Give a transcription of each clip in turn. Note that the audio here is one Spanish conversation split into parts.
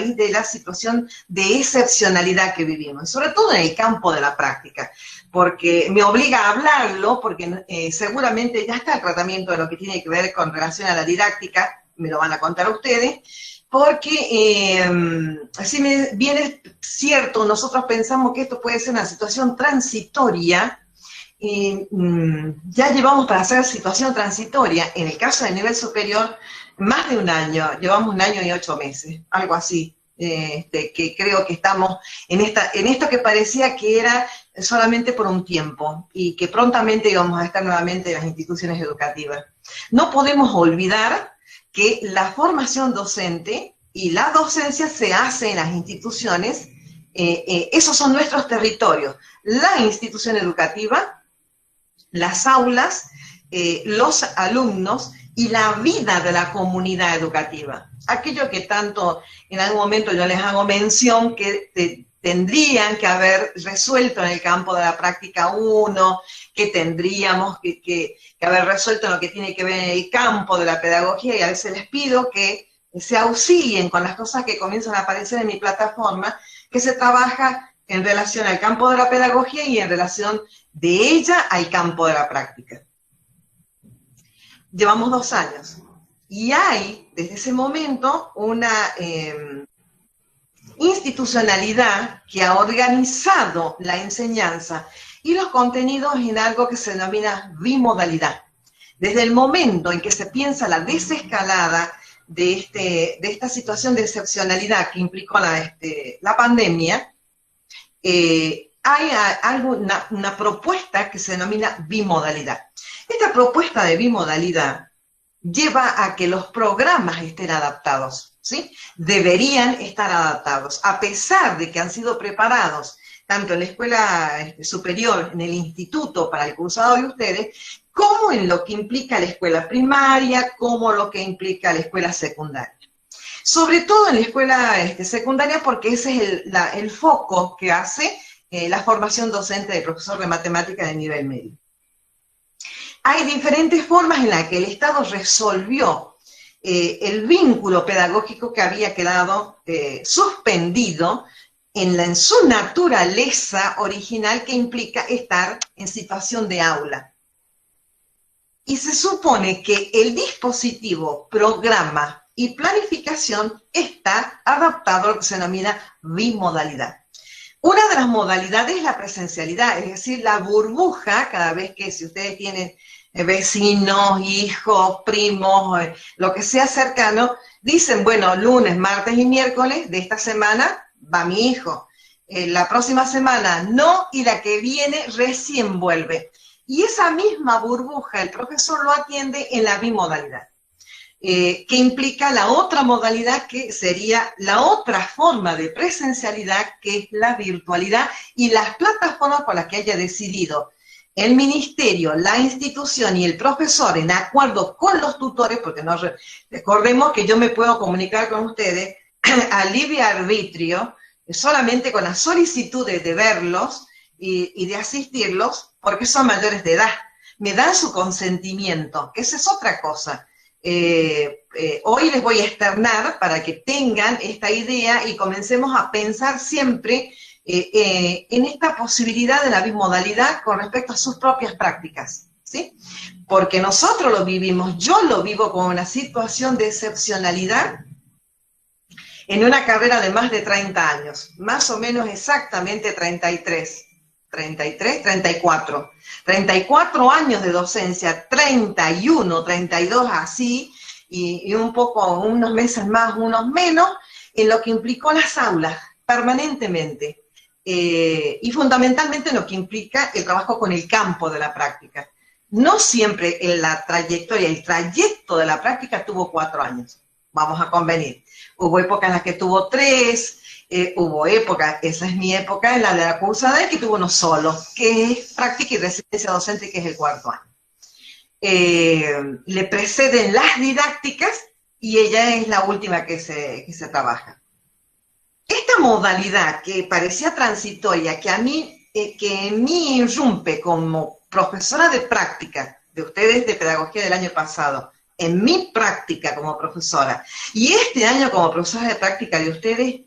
de la situación de excepcionalidad que vivimos, sobre todo en el campo de la práctica, porque me obliga a hablarlo, porque seguramente ya está el tratamiento de lo que tiene que ver con relación a la didáctica, me lo van a contar ustedes, porque si bien es cierto, nosotros pensamos que esto puede ser una situación transitoria, ya llevamos para hacer situación transitoria, en el caso del nivel superior, más de un año, llevamos 1 año y 8 meses, algo así, que creo que estamos en esto que parecía que era solamente por un tiempo, y que prontamente íbamos a estar nuevamente en las instituciones educativas. No podemos olvidar que la formación docente y la docencia se hace en las instituciones, esos son nuestros territorios, la institución educativa, las aulas, los alumnos y la vida de la comunidad educativa. Aquello que tanto en algún momento yo les hago mención que tendrían que haber resuelto en el campo de la práctica 1, que tendríamos que haber resuelto en lo que tiene que ver en el campo de la pedagogía, y a veces les pido que se auxilien con las cosas que comienzan a aparecer en mi plataforma, que se trabaja en relación al campo de la pedagogía y en relación de ella al campo de la práctica. Llevamos 2 años y hay desde ese momento una institucionalidad que ha organizado la enseñanza y los contenidos en algo que se denomina bimodalidad. Desde el momento en que se piensa la desescalada de esta situación de excepcionalidad que implicó la pandemia, hay una propuesta que se denomina bimodalidad. Esta propuesta de bimodalidad lleva a que los programas estén adaptados, ¿sí? Deberían estar adaptados, a pesar de que han sido preparados tanto en la escuela superior, en el instituto para el cursado de ustedes, como en lo que implica la escuela primaria, como lo que implica la escuela secundaria. Sobre todo en la escuela secundaria, porque ese es el foco que hace la formación docente de profesor de matemáticas de nivel medio. Hay diferentes formas en las que el Estado resolvió el vínculo pedagógico que había quedado suspendido en su naturaleza original, que implica estar en situación de aula. Y se supone que el dispositivo, programa y planificación está adaptado a lo que se denomina bimodalidad. Una de las modalidades es la presencialidad, es decir, la burbuja, cada vez que si ustedes tienen vecinos, hijos, primos, lo que sea cercano, dicen, bueno, lunes, martes y miércoles de esta semana va mi hijo, la próxima semana no, y la que viene recién vuelve. Y esa misma burbuja el profesor lo atiende en la bimodalidad, que implica la otra modalidad, que sería la otra forma de presencialidad, que es la virtualidad, y las plataformas por las que haya decidido el ministerio, la institución y el profesor, en acuerdo con los tutores, porque recordemos que yo me puedo comunicar con ustedes a libre arbitrio, solamente con la solicitud de verlos y de asistirlos, porque son mayores de edad. Me dan su consentimiento, que esa es otra cosa. Hoy les voy a externar para que tengan esta idea y comencemos a pensar siempre en esta posibilidad de la bimodalidad con respecto a sus propias prácticas, ¿sí? Porque nosotros lo vivimos, yo lo vivo con una situación de excepcionalidad en una carrera de más de 30 años, más o menos exactamente 34. 34 años de docencia, 31, 32 así, y un poco, unos meses más, unos menos, en lo que implicó las aulas, permanentemente. Y fundamentalmente en lo que implica el trabajo con el campo de la práctica. No siempre en la trayectoria, el trayecto de la práctica tuvo 4 años, vamos a convenir. Hubo épocas en las que tuvo 3, hubo épocas, esa es mi época, en la de la cursada, que tuvo uno solo, que es práctica y residencia docente, que es el 4º año. Le preceden las didácticas y ella es la última que se trabaja. Esta modalidad que parecía transitoria, que en mí irrumpe como profesora de práctica de ustedes de pedagogía del año pasado, en mi práctica como profesora, y este año como profesora de práctica de ustedes,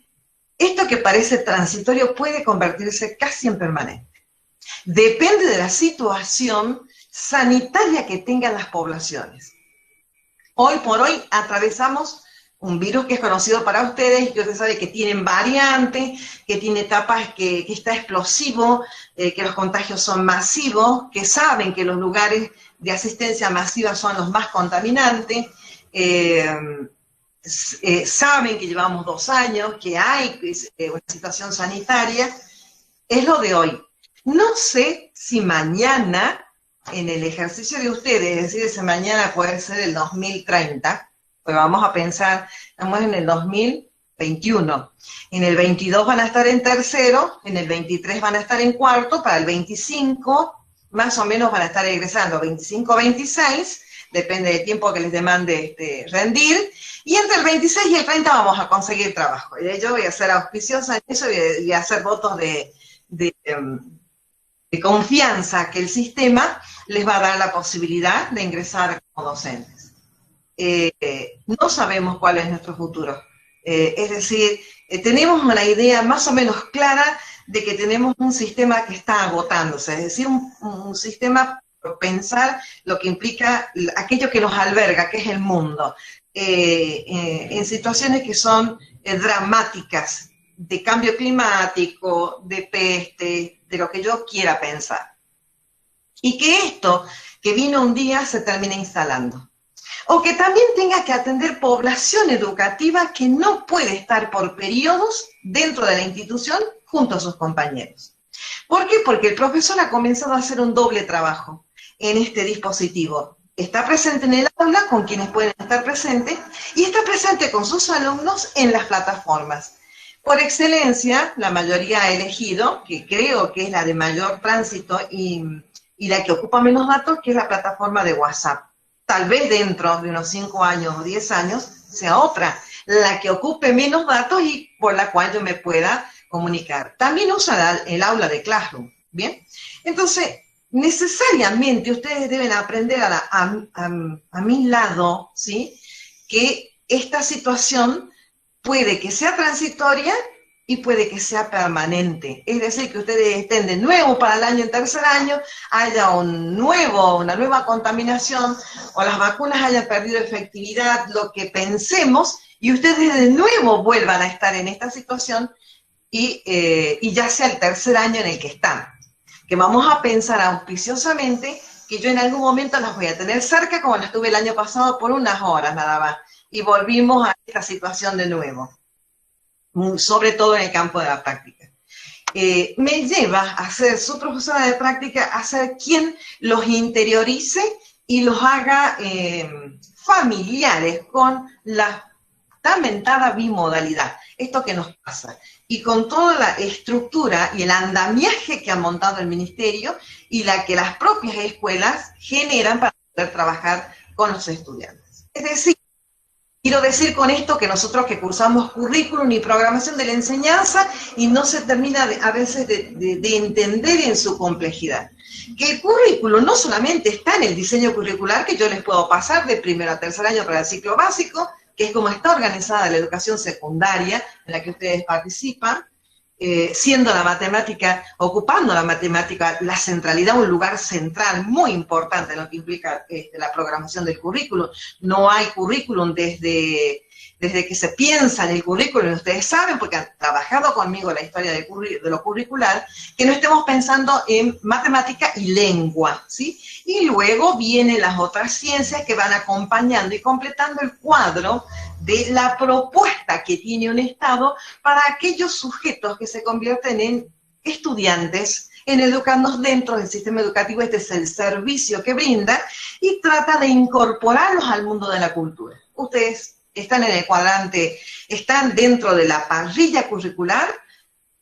esto que parece transitorio puede convertirse casi en permanente. Depende de la situación sanitaria que tengan las poblaciones. Hoy por hoy atravesamos un virus que es conocido para ustedes, que usted sabe que tienen variantes, que tiene etapas que está explosivo, que los contagios son masivos, que saben que los lugares de asistencia masiva son los más contaminantes, saben que llevamos 2 años, que hay una situación sanitaria, es lo de hoy. No sé si mañana, en el ejercicio de ustedes, es decir, ese mañana puede ser el 2030, pues vamos a pensar, estamos en el 2021, en el 22 van a estar en tercero, en el 23 van a estar en cuarto, para el 25 más o menos van a estar egresando, 25, 26, depende del tiempo que les demande rendir, y entre el 26 y el 30 vamos a conseguir trabajo. Y yo voy a ser auspiciosa en eso y a hacer votos de confianza que el sistema les va a dar la posibilidad de ingresar como docentes. No sabemos cuál es nuestro futuro. Es decir, tenemos una idea más o menos clara de que tenemos un sistema que está agotándose, es decir, un sistema por pensar lo que implica aquello que nos alberga, que es el mundo, en situaciones que son dramáticas, de cambio climático, de peste, de lo que yo quiera pensar. Y que esto que vino un día se termine instalando. O que también tenga que atender población educativa que no puede estar por periodos dentro de la institución junto a sus compañeros. ¿Por qué? Porque el profesor ha comenzado a hacer un doble trabajo en este dispositivo. Está presente en el aula con quienes pueden estar presentes y está presente con sus alumnos en las plataformas. Por excelencia, la mayoría ha elegido, que creo que es la de mayor tránsito y la que ocupa menos datos, que es la plataforma de WhatsApp. Tal vez dentro de unos 5 años o 10 años sea otra, la que ocupe menos datos y por la cual yo me pueda comunicar. También usa el aula de Classroom, ¿bien? Entonces, necesariamente ustedes deben aprender a mi lado, ¿sí? Que esta situación puede que sea transitoria y puede que sea permanente. Es decir, que ustedes estén de nuevo para el año en tercer año, haya una nueva contaminación, o las vacunas hayan perdido efectividad, lo que pensemos, y ustedes de nuevo vuelvan a estar en esta situación, y ya sea el tercer año en el que están. Que vamos a pensar auspiciosamente que yo en algún momento las voy a tener cerca, como las tuve el año pasado por unas horas nada más, y volvimos a esta situación de nuevo, sobre todo en el campo de la práctica. Me lleva a ser su profesora de práctica, a ser quien los interiorice y los haga familiares con la tan mentada bimodalidad, esto que nos pasa, y con toda la estructura y el andamiaje que ha montado el ministerio y la que las propias escuelas generan para poder trabajar con los estudiantes. Es decir, quiero decir con esto que nosotros que cursamos currículum y programación de la enseñanza y no se termina a veces de entender en su complejidad. Que el currículum no solamente está en el diseño curricular que yo les puedo pasar de primero a tercer año para el ciclo básico, que es como está organizada la educación secundaria en la que ustedes participan, siendo la matemática, ocupando la matemática, la centralidad, un lugar central muy importante en lo que implica la programación del currículum. No hay currículum desde que se piensa en el currículum, y ustedes saben, porque han trabajado conmigo la historia de lo curricular, que no estemos pensando en matemática y lengua, ¿sí? Y luego vienen las otras ciencias que van acompañando y completando el cuadro de la propuesta que tiene un Estado para aquellos sujetos que se convierten en estudiantes, en educarnos dentro del sistema educativo. Este es el servicio que brinda y trata de incorporarlos al mundo de la cultura. Ustedes están en el cuadrante, están dentro de la parrilla curricular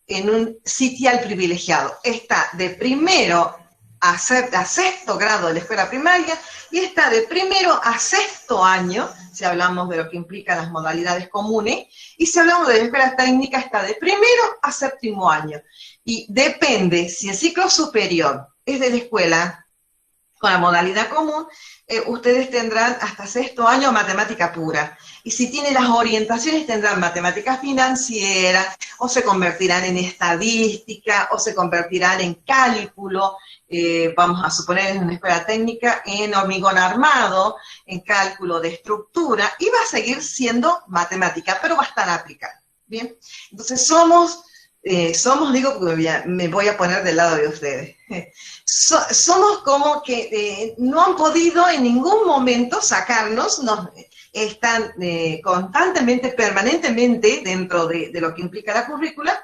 en un sitial privilegiado. Está de primero a sexto grado de la escuela primaria y está de primero a sexto año, si hablamos de lo que implica las modalidades comunes, y si hablamos de la escuela técnica está de primero a séptimo año. Y depende si el ciclo superior es de la escuela con la modalidad común, ustedes tendrán hasta sexto año matemática pura. Y si tienen las orientaciones, tendrán matemática financiera, o se convertirán en estadística, o se convertirán en cálculo, vamos a suponer en una escuela técnica, en hormigón armado, en cálculo de estructura, y va a seguir siendo matemática, pero va a estar aplicada. Bien, entonces somos, digo, porque me voy a poner del lado de ustedes. Somos como que no han podido en ningún momento sacarnos, están constantemente, permanentemente dentro de lo que implica la currícula,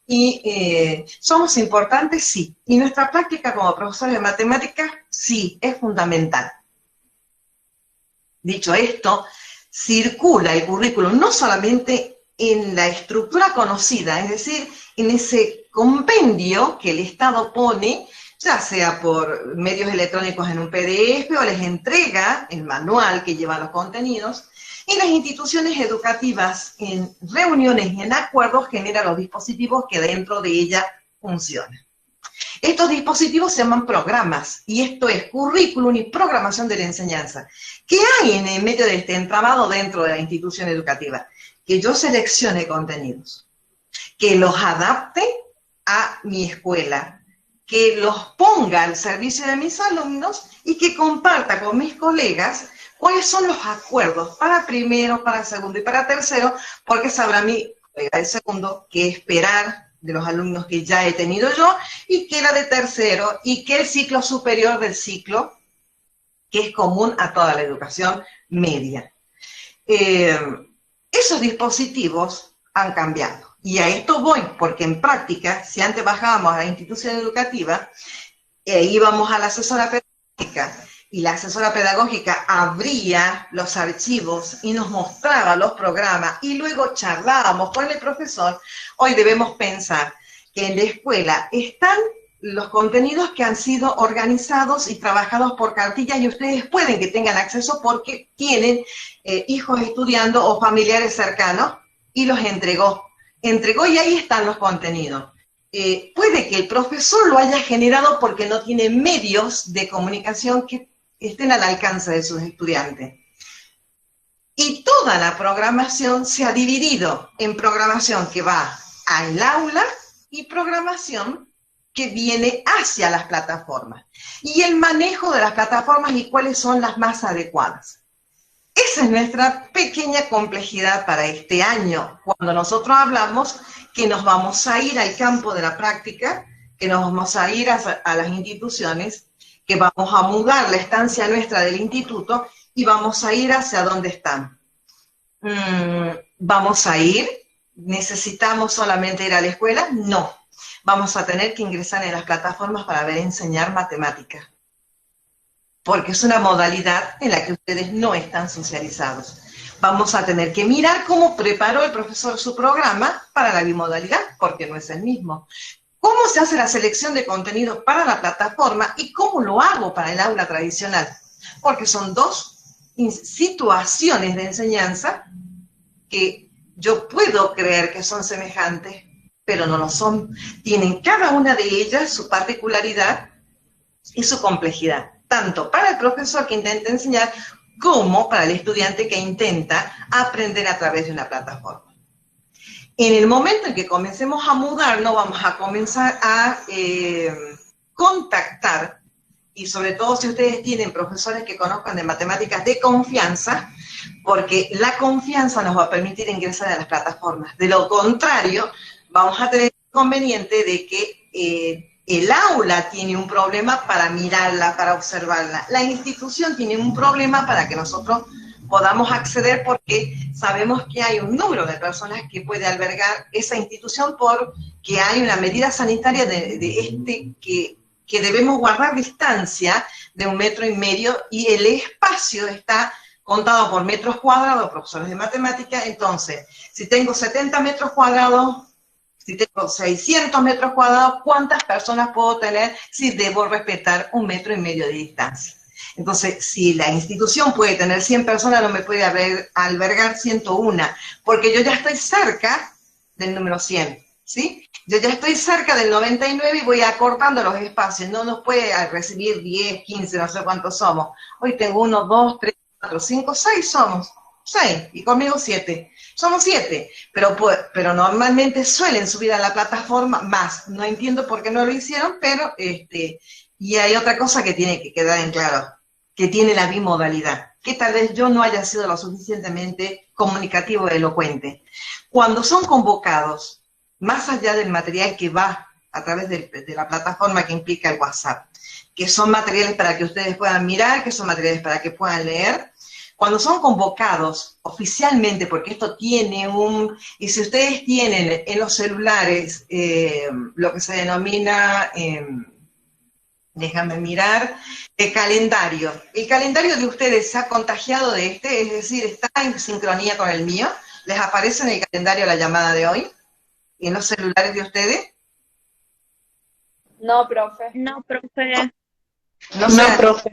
y somos importantes, sí. Y nuestra práctica como profesores de matemáticas, sí, es fundamental. Dicho esto, circula el currículum no solamente en la estructura conocida, es decir, en ese compendio que el Estado pone, ya sea por medios electrónicos en un PDF o les entrega el manual que lleva los contenidos, y las instituciones educativas en reuniones y en acuerdos generan los dispositivos que dentro de ella funcionan. Estos dispositivos se llaman programas, y esto es currículum y programación de la enseñanza. ¿Qué hay en el medio de este entramado dentro de la institución educativa? Que yo seleccione contenidos, que los adapte a mi escuela, que los ponga al servicio de mis alumnos y que comparta con mis colegas cuáles son los acuerdos para primero, para segundo y para tercero, porque sabrá mi colega de segundo qué esperar de los alumnos que ya he tenido yo y qué era de tercero y qué el ciclo superior del ciclo que es común a toda la educación media. Esos dispositivos han cambiado. Y a esto voy, porque en práctica, si antes bajábamos a la institución educativa, íbamos a la asesora pedagógica, y la asesora pedagógica abría los archivos y nos mostraba los programas, y luego charlábamos con el profesor. Hoy debemos pensar que en la escuela están los contenidos que han sido organizados y trabajados por cartillas, y ustedes pueden que tengan acceso porque tienen hijos estudiando o familiares cercanos, y los entregó y ahí están los contenidos. Puede que el profesor lo haya generado porque no tiene medios de comunicación que estén al alcance de sus estudiantes. Y toda la programación se ha dividido en programación que va al aula y programación que viene hacia las plataformas. Y el manejo de las plataformas y cuáles son las más adecuadas. Esa es nuestra pequeña complejidad para este año, cuando nosotros hablamos que nos vamos a ir al campo de la práctica, que nos vamos a ir a las instituciones, que vamos a mudar la estancia nuestra del instituto y vamos a ir hacia donde están. ¿Vamos a ir? ¿Necesitamos solamente ir a la escuela? No. Vamos a tener que ingresar en las plataformas para ver enseñar matemáticas, porque es una modalidad en la que ustedes no están socializados. Vamos a tener que mirar cómo preparó el profesor su programa para la bimodalidad, porque no es el mismo. ¿Cómo se hace la selección de contenidos para la plataforma y cómo lo hago para el aula tradicional? Porque son dos situaciones de enseñanza que yo puedo creer que son semejantes, pero no lo son. Tienen cada una de ellas su particularidad y su complejidad, tanto para el profesor que intenta enseñar como para el estudiante que intenta aprender a través de una plataforma. En el momento en que comencemos a mudarnos, vamos a comenzar a contactar, y sobre todo si ustedes tienen profesores que conozcan de matemáticas de confianza, porque la confianza nos va a permitir ingresar a las plataformas. De lo contrario, vamos a tener el inconveniente de que el aula tiene un problema para mirarla, para observarla. La institución tiene un problema para que nosotros podamos acceder, porque sabemos que hay un número de personas que puede albergar esa institución, porque hay una medida sanitaria que debemos guardar distancia de 1,5 metros, y el espacio está contado por metros cuadrados, profesores de matemática. Entonces, si tengo 70 metros cuadrados, si tengo 600 metros cuadrados, ¿cuántas personas puedo tener si debo respetar 1,5 metros de distancia? Entonces, si la institución puede tener 100 personas, no me puede albergar 101, porque yo ya estoy cerca del número 100. ¿sí? Yo ya estoy cerca del 99 y voy acortando los espacios. No nos puede recibir 10, 15, no sé cuántos somos. Hoy tengo 1, 2, 3, 4, 5, 6 somos. 6 y conmigo 7. Somos 7, pero normalmente suelen subir a la plataforma más. No entiendo por qué no lo hicieron, pero y hay otra cosa que tiene que quedar en claro, que tiene la bimodalidad, que tal vez yo no haya sido lo suficientemente comunicativo y elocuente. Cuando son convocados, más allá del material que va a través de la plataforma que implica el WhatsApp, que son materiales para que ustedes puedan mirar, que son materiales para que puedan leer, cuando son convocados oficialmente, porque esto tiene y si ustedes tienen en los celulares lo que se denomina, déjame mirar, el calendario de ustedes se ha contagiado de es decir, está en sincronía con el mío, les aparece en el calendario la llamada de hoy, en los celulares de ustedes. No, profe. No, profe. No, profe.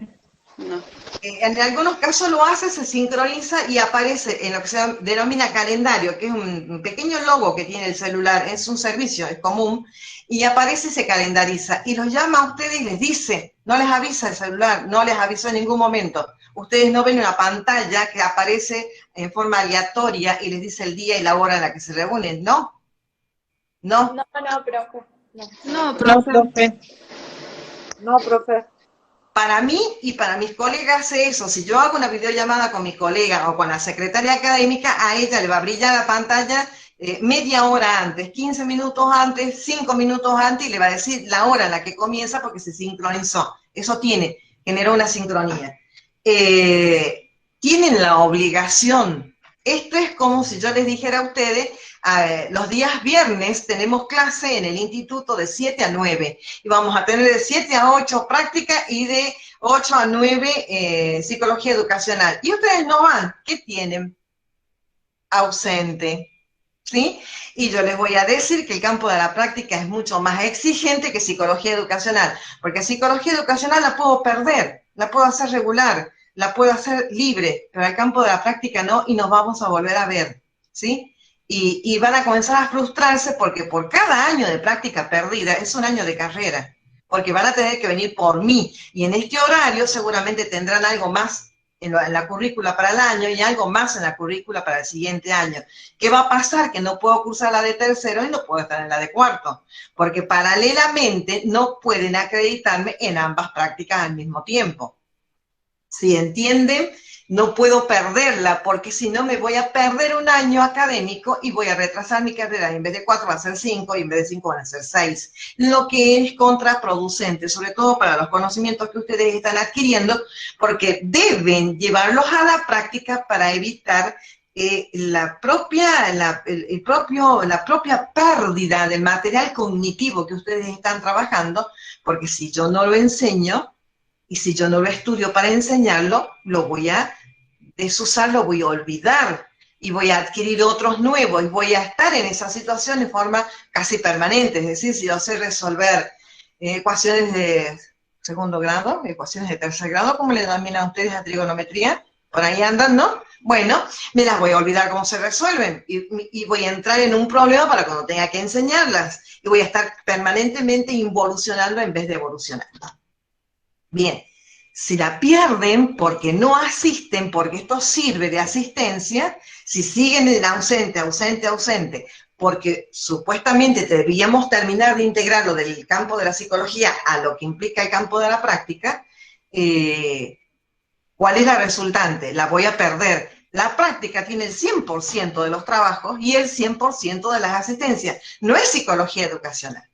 No. En algunos casos lo hace, se sincroniza y aparece en lo que se denomina calendario, que es un pequeño logo que tiene el celular, es un servicio, es común, y aparece y se calendariza. Y los llama a ustedes y les dice, no les avisa el celular, no les avisó en ningún momento. Ustedes no ven una pantalla que aparece en forma aleatoria y les dice el día y la hora en la que se reúnen, ¿no? No. No, profe. No, profe. No, profe. Para mí y para mis colegas eso, si yo hago una videollamada con mi colega o con la secretaria académica, a ella le va a brillar la pantalla media hora antes, 15 minutos antes, 5 minutos antes, y le va a decir la hora en la que comienza porque se sincronizó. Eso generó una sincronía. Tienen la obligación. Esto es como si yo les dijera a ustedes, los días viernes tenemos clase en el instituto de 7 a 9 y vamos a tener de 7 a 8 práctica y de 8 a 9 psicología educacional. Y ustedes no van, ¿qué tienen? Ausente, ¿sí? Y yo les voy a decir que el campo de la práctica es mucho más exigente que psicología educacional, porque psicología educacional la puedo perder, la puedo hacer regular, la puedo hacer libre, pero el campo de la práctica no, y nos vamos a volver a ver, ¿sí? Y van a comenzar a frustrarse porque por cada año de práctica perdida es un año de carrera, porque van a tener que venir por mí, y en este horario seguramente tendrán algo más en la currícula para el año y algo más en la currícula para el siguiente año. ¿Qué va a pasar? Que no puedo cursar la de tercero y no puedo estar en la de cuarto, porque paralelamente no pueden acreditarme en ambas prácticas al mismo tiempo. Si entienden, no puedo perderla, porque si no me voy a perder un año académico y voy a retrasar mi carrera. Y en vez de 4 va a ser 5 y en vez de 5 van a ser 6. Lo que es contraproducente, sobre todo para los conocimientos que ustedes están adquiriendo, porque deben llevarlos a la práctica para evitar la propia pérdida del material cognitivo que ustedes están trabajando, porque si yo no lo enseño, y si yo no lo estudio para enseñarlo, lo voy a desusar, lo voy a olvidar y voy a adquirir otros nuevos y voy a estar en esa situación de forma casi permanente. Es decir, si yo sé resolver ecuaciones de segundo grado, ecuaciones de tercer grado, como le denominan ustedes a trigonometría, por ahí andan, ¿no? Bueno, me las voy a olvidar cómo se resuelven y voy a entrar en un problema para cuando tenga que enseñarlas y voy a estar permanentemente involucionando en vez de evolucionando. Bien, si la pierden porque no asisten, porque esto sirve de asistencia, si siguen en ausente, porque supuestamente debíamos terminar de integrarlo del campo de la psicología a lo que implica el campo de la práctica, ¿cuál es la resultante? La voy a perder. La práctica tiene el 100% de los trabajos y el 100% de las asistencias. No es psicología educacional.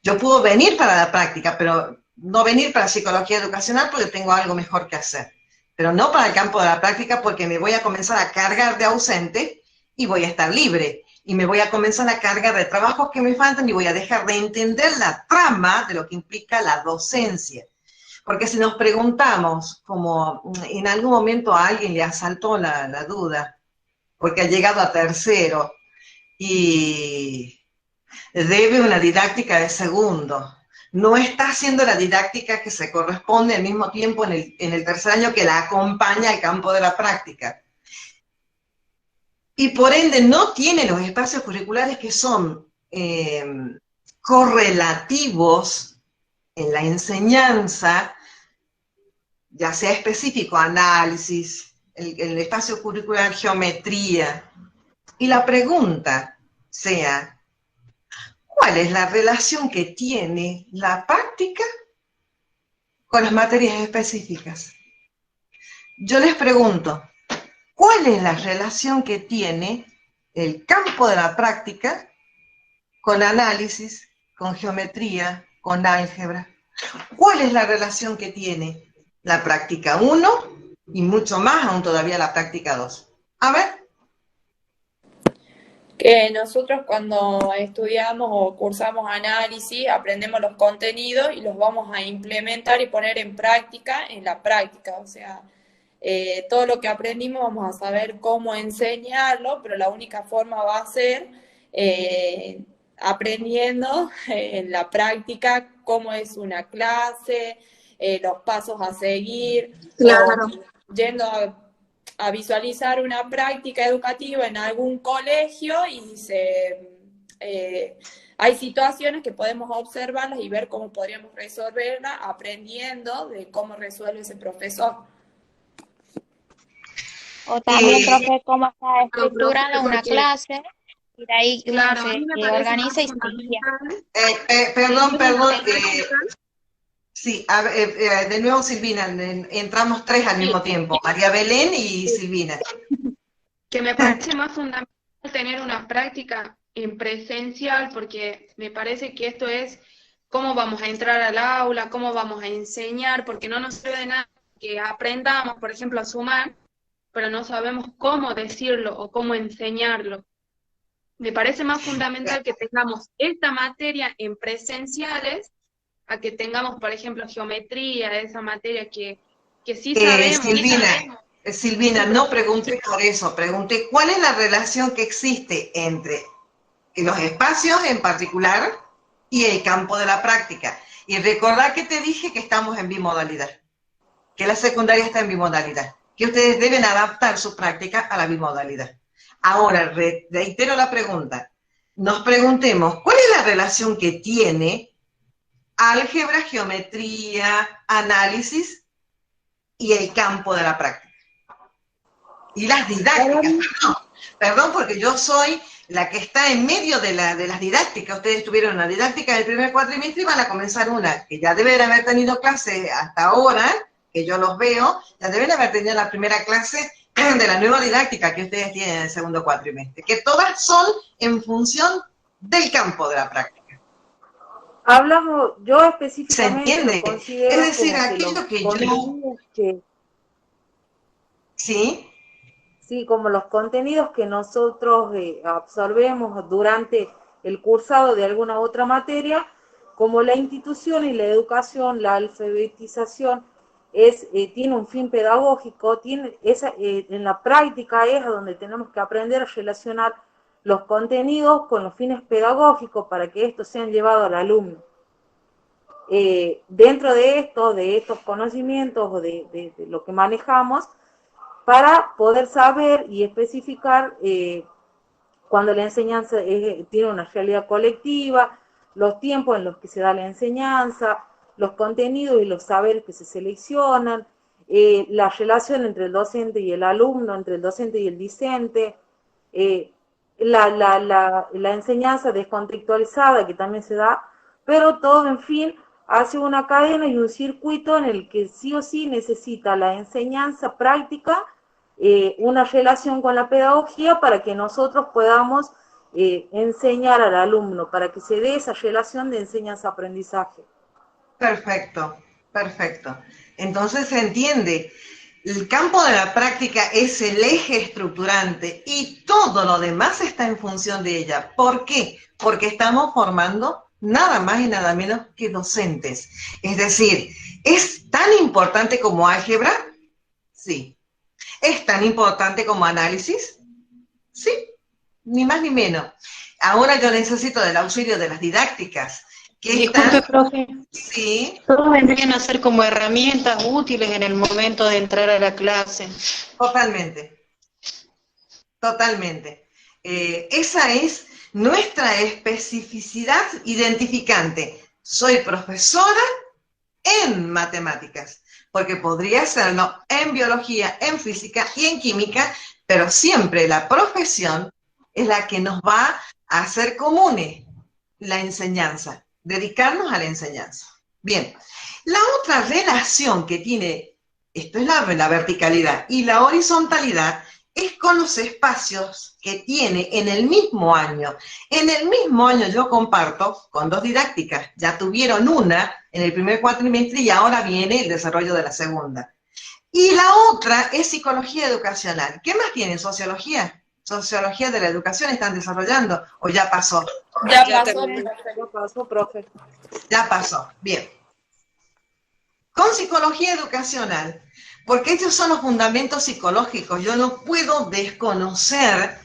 Yo puedo venir para la práctica, pero no venir para psicología educacional porque tengo algo mejor que hacer, pero no para el campo de la práctica porque me voy a comenzar a cargar de ausente y voy a estar libre, y me voy a comenzar a cargar de trabajos que me faltan y voy a dejar de entender la trama de lo que implica la docencia. Porque si nos preguntamos, como en algún momento a alguien le asaltó la duda, porque ha llegado a tercero y debe una didáctica de segundo, no está haciendo la didáctica que se corresponde al mismo tiempo en el tercer año que la acompaña al campo de la práctica. Y por ende no tiene los espacios curriculares que son eh, correlativos en la enseñanza, ya sea específico, análisis, el espacio curricular, geometría, y la pregunta sea, ¿cuál es la relación que tiene la práctica con las materias específicas? Yo les pregunto, ¿cuál es la relación que tiene el campo de la práctica con análisis, con geometría, con álgebra? ¿Cuál es la relación que tiene la práctica 1 y mucho más aún todavía la práctica 2? A ver. Que nosotros cuando estudiamos o cursamos análisis, aprendemos los contenidos y los vamos a implementar y poner en práctica en la práctica. O sea, todo lo que aprendimos vamos a saber cómo enseñarlo, pero la única forma va a ser aprendiendo en la práctica cómo es una clase, los pasos a seguir, Claro. o yendo a visualizar una práctica educativa en algún colegio y hay situaciones que podemos observarlas y ver cómo podríamos resolverlas aprendiendo de cómo resuelve ese profesor. O también, profe, cómo está estructurada una clase y de ahí uno Claro, a se mí me parece organiza y más se guía. fundamental. Perdón. Sí, de nuevo Silvina, entramos tres al mismo tiempo, María Belén y Silvina. Que me parece más fundamental tener una práctica en presencial, porque me parece que esto es cómo vamos a entrar al aula, cómo vamos a enseñar, porque no nos sirve de nada que aprendamos, por ejemplo, a sumar, pero no sabemos cómo decirlo o cómo enseñarlo. Me parece más fundamental que tengamos esta materia en presenciales a que tengamos, por ejemplo, geometría, esa materia que sí sabemos. Silvina, no pregunté por eso, pregunté cuál es la relación que existe entre los espacios en particular y el campo de la práctica. Y recordad que te dije que estamos en bimodalidad, que la secundaria está en bimodalidad, que ustedes deben adaptar su práctica a la bimodalidad. Ahora, reitero la pregunta, nos preguntemos, ¿cuál es la relación que tiene álgebra, geometría, análisis y el campo de la práctica? Y las didácticas, perdón, porque yo soy la que está en medio de las didácticas. Ustedes tuvieron una didáctica del primer cuatrimestre y van a comenzar una que ya deben haber tenido clase hasta ahora, que yo los veo, ya deben haber tenido la primera clase de la nueva didáctica que ustedes tienen en el segundo cuatrimestre, que todas son en función del campo de la práctica. Hablamos, yo específicamente ¿Se entiende? lo considero Es decir, como aquello que yo... ¿Sí? Sí, como los contenidos que nosotros absorbemos durante el cursado de alguna otra materia, como la institución y la educación, la alfabetización, tiene un fin pedagógico, en la práctica es donde tenemos que aprender a relacionar los contenidos con los fines pedagógicos para que estos sean llevados al alumno. Dentro de estos conocimientos o de lo que manejamos, para poder saber y especificar cuando la enseñanza tiene una realidad colectiva, los tiempos en los que se da la enseñanza, los contenidos y los saberes que se seleccionan, la relación entre el docente y el alumno, entre el docente y el discente, la enseñanza descontextualizada que también se da, pero todo, en fin, hace una cadena y un circuito en el que sí o sí necesita la enseñanza práctica, una relación con la pedagogía para que nosotros podamos enseñar al alumno, para que se dé esa relación de enseñanza-aprendizaje. Perfecto, perfecto. Entonces se entiende, el campo de la práctica es el eje estructurante y todo lo demás está en función de ella. ¿Por qué? Porque estamos formando nada más y nada menos que docentes. Es decir, ¿es tan importante como álgebra? Sí. ¿Es tan importante como análisis? Sí, ni más ni menos. Ahora yo necesito del auxilio de las didácticas. Disculpe, profe. Sí. Todos vendrían a ser como herramientas útiles en el momento de entrar a la clase. Totalmente. Totalmente. Esa es nuestra especificidad identificante. Soy profesora en matemáticas, porque podría serlo en biología, en física y en química, pero siempre la profesión es la que nos va a hacer comunes la enseñanza, dedicarnos a la enseñanza. Bien, la otra relación que tiene, esto es la verticalidad, y la horizontalidad es con los espacios que tiene en el mismo año. En el mismo año yo comparto con 2 didácticas, ya tuvieron una en el primer cuatrimestre y ahora viene el desarrollo de la segunda. Y la otra es psicología educacional. ¿Qué más tienen? ¿Sociología? ¿Sociología de la educación están desarrollando o ya pasó? Ya Ya pasó, terminé. Ya pasó, profe. Ya pasó, bien. Con psicología educacional, porque estos son los fundamentos psicológicos. Yo no puedo desconocer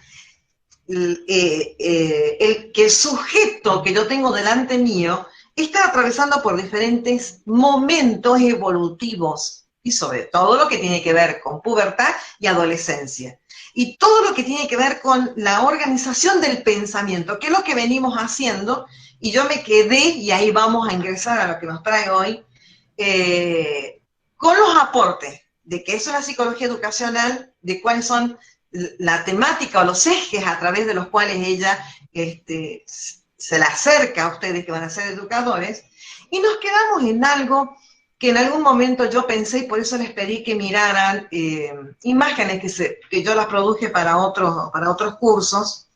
que el sujeto que yo tengo delante mío está atravesando por diferentes momentos evolutivos y sobre todo lo que tiene que ver con pubertad y adolescencia. Y todo lo que tiene que ver con la organización del pensamiento, que es lo que venimos haciendo, y yo me quedé, y ahí vamos a ingresar a lo que nos trae hoy, con los aportes de qué es la psicología educacional, de cuáles son la temática o los ejes a través de los cuales ella se la acerca a ustedes que van a ser educadores, y nos quedamos en algo que en algún momento yo pensé, y por eso les pedí que miraran imágenes que yo las produje para otros cursos,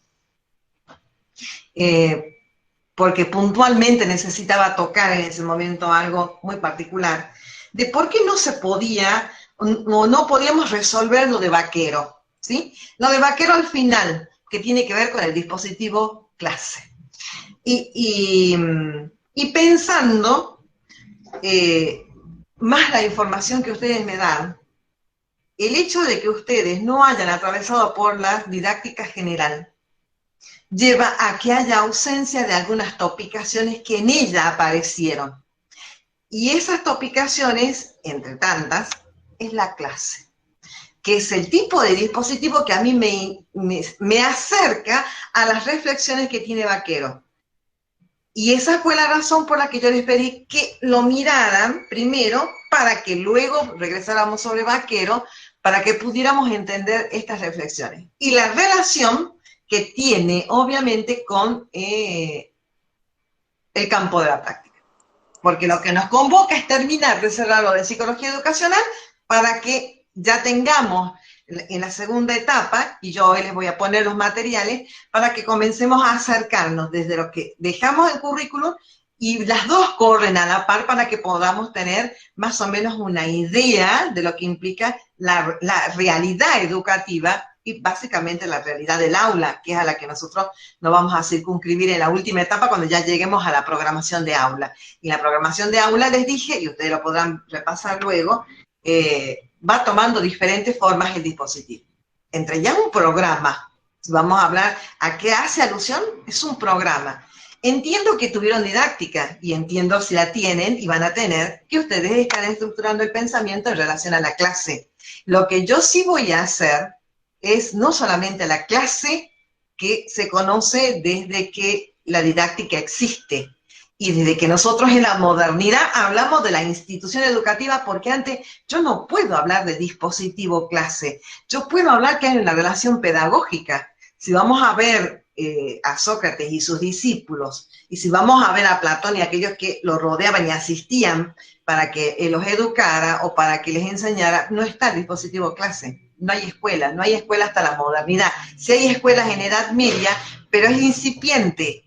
porque puntualmente necesitaba tocar en ese momento algo muy particular, de por qué no se podía, o no podíamos resolver lo de Vaquero, ¿sí? Lo de Vaquero al final, que tiene que ver con el dispositivo clase. Y pensando más la información que ustedes me dan, el hecho de que ustedes no hayan atravesado por la didáctica general lleva a que haya ausencia de algunas topicaciones que en ella aparecieron. Y esas topicaciones, entre tantas, es la clase, que es el tipo de dispositivo que a mí me acerca a las reflexiones que tiene Vaquero. Y esa fue la razón por la que yo les pedí que lo miraran primero, para que luego regresáramos sobre Vaquero, para que pudiéramos entender estas reflexiones. Y la relación que tiene, obviamente, con el campo de la práctica. Porque lo que nos convoca es terminar de cerrar lo de psicología educacional para que ya tengamos en la segunda etapa, y yo hoy les voy a poner los materiales, para que comencemos a acercarnos desde lo que dejamos el currículum, y las dos corren a la par para que podamos tener más o menos una idea de lo que implica la realidad educativa y básicamente la realidad del aula, que es a la que nosotros nos vamos a circunscribir en la última etapa cuando ya lleguemos a la programación de aula. Y la programación de aula, les dije, y ustedes lo podrán repasar luego, va tomando diferentes formas el dispositivo. Entre ellas un programa. Si vamos a hablar a qué hace alusión, es un programa. Entiendo que tuvieron didáctica, y entiendo si la tienen y van a tener, que ustedes están estructurando el pensamiento en relación a la clase. Lo que yo sí voy a hacer es no solamente la clase que se conoce desde que la didáctica existe, y desde que nosotros en la modernidad hablamos de la institución educativa, porque antes yo no puedo hablar de dispositivo clase, yo puedo hablar que hay una relación pedagógica. Si vamos a ver a Sócrates y sus discípulos, y si vamos a ver a Platón y aquellos que lo rodeaban y asistían para que los educara o para que les enseñara, no está el dispositivo clase. No hay escuela hasta la modernidad. Sí hay escuelas en Edad Media, pero es incipiente,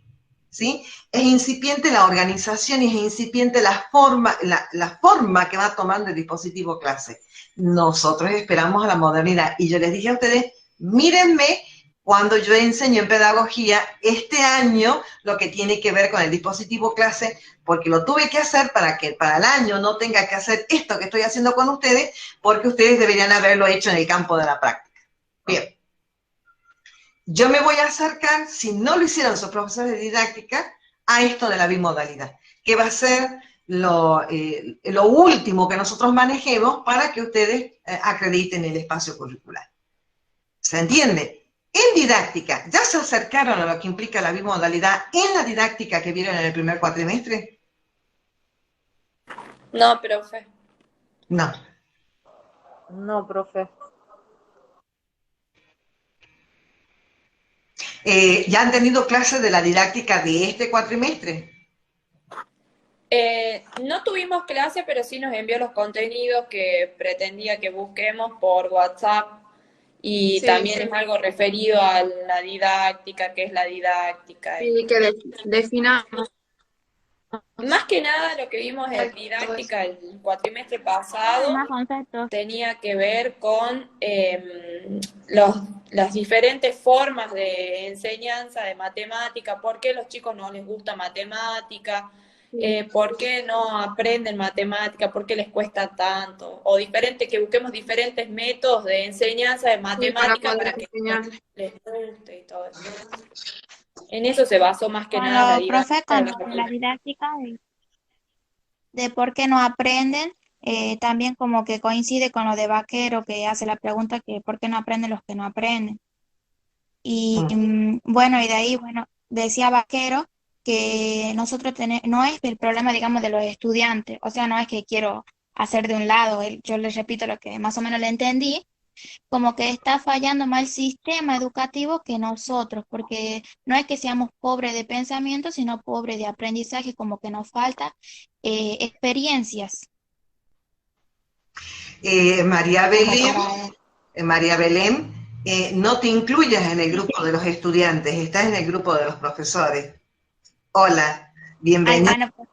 ¿sí? Es incipiente la organización y es incipiente la forma que va tomando el dispositivo clase. Nosotros esperamos a la modernidad. Y yo les dije a ustedes, mírenme cuando yo enseño en pedagogía este año lo que tiene que ver con el dispositivo clase, porque lo tuve que hacer para que para el año no tenga que hacer esto que estoy haciendo con ustedes, porque ustedes deberían haberlo hecho en el campo de la práctica. Bien. Yo me voy a acercar, si no lo hicieron sus profesores de didáctica, a esto de la bimodalidad, que va a ser lo último que nosotros manejemos para que ustedes acrediten el espacio curricular. ¿Se entiende? En didáctica, ¿ya se acercaron a lo que implica la bimodalidad en la didáctica que vieron en el primer cuatrimestre? No, profe. No. No, profe. ¿Ya han tenido clases de la didáctica de este cuatrimestre? No tuvimos clase, pero sí nos envió los contenidos que pretendía que busquemos por WhatsApp y Sí, también sí. es algo referido a la didáctica, qué es la didáctica. Sí, que definamos. Más que nada lo que vimos en didáctica el cuatrimestre pasado Más conceptos. tenía que ver con las diferentes formas de enseñanza de matemática, por qué a los chicos no les gusta matemática, por qué no aprenden matemática, por qué les cuesta tanto, o que busquemos diferentes métodos de enseñanza de matemática para que les guste y todo eso. En eso se basó más que Con nada la los profes, didáctica. con la didáctica de por qué no aprenden, también como que coincide con lo de Vaquero, que hace la pregunta que por qué no aprenden los que no aprenden. Y bueno, y de ahí, bueno, decía Vaquero que nosotros no es el problema, digamos, de los estudiantes, o sea, no es que quiero hacer de un lado, yo les repito lo que más o menos le entendí, como que está fallando más el sistema educativo que nosotros, porque no es que seamos pobres de pensamiento, sino pobres de aprendizaje, como que nos falta experiencias. María Como Belén, para... María Belén, no te incluyas en el grupo de los estudiantes, estás en el grupo de los profesores. Hola, Ay, bienvenida. no, pues,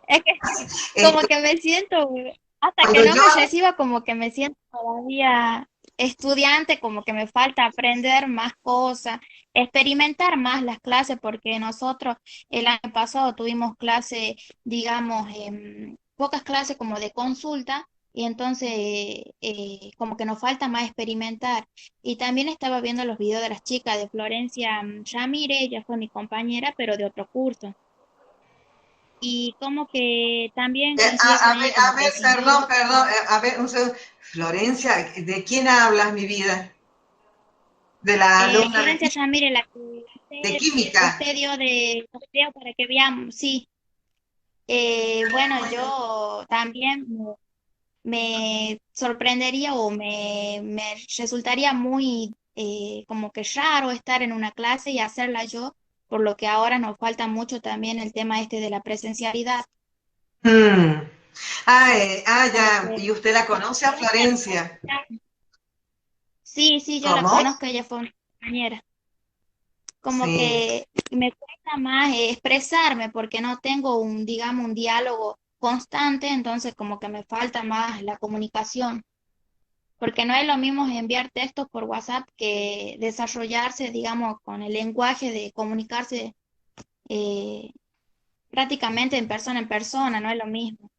es que como que me siento, hasta que no me reciba, como que me siento todavía estudiante, como que me falta aprender más cosas, experimentar más las clases, porque nosotros el año pasado tuvimos clases, digamos, pocas clases como de consulta, y entonces como que nos falta más experimentar. Y también estaba viendo los videos de las chicas de Florencia Ramírez, ella fue mi compañera, pero de otro curso. Y como que también coincide con ella, como que si yo, Perdón, a ver, un segundo. Florencia, ¿de quién hablas, mi vida? De la alumna Florencia Ramírez, la que de química. usted dio de sorteo para que veamos, sí. Bueno, yo también me sorprendería o me resultaría muy como que raro estar en una clase y hacerla yo, por lo que ahora nos falta mucho también el tema este de la presencialidad. Ya. Como que ¿Y usted la conoce a Florencia? sí, yo la ¿Cómo? conozco, ella fue una compañera. Como Sí. que me cuesta más expresarme porque no tengo un, digamos, un diálogo constante, entonces como que me falta más la comunicación, porque no es lo mismo enviar textos por WhatsApp que desarrollarse, digamos, con el lenguaje de comunicarse eh, prácticamente en persona, no es lo mismo.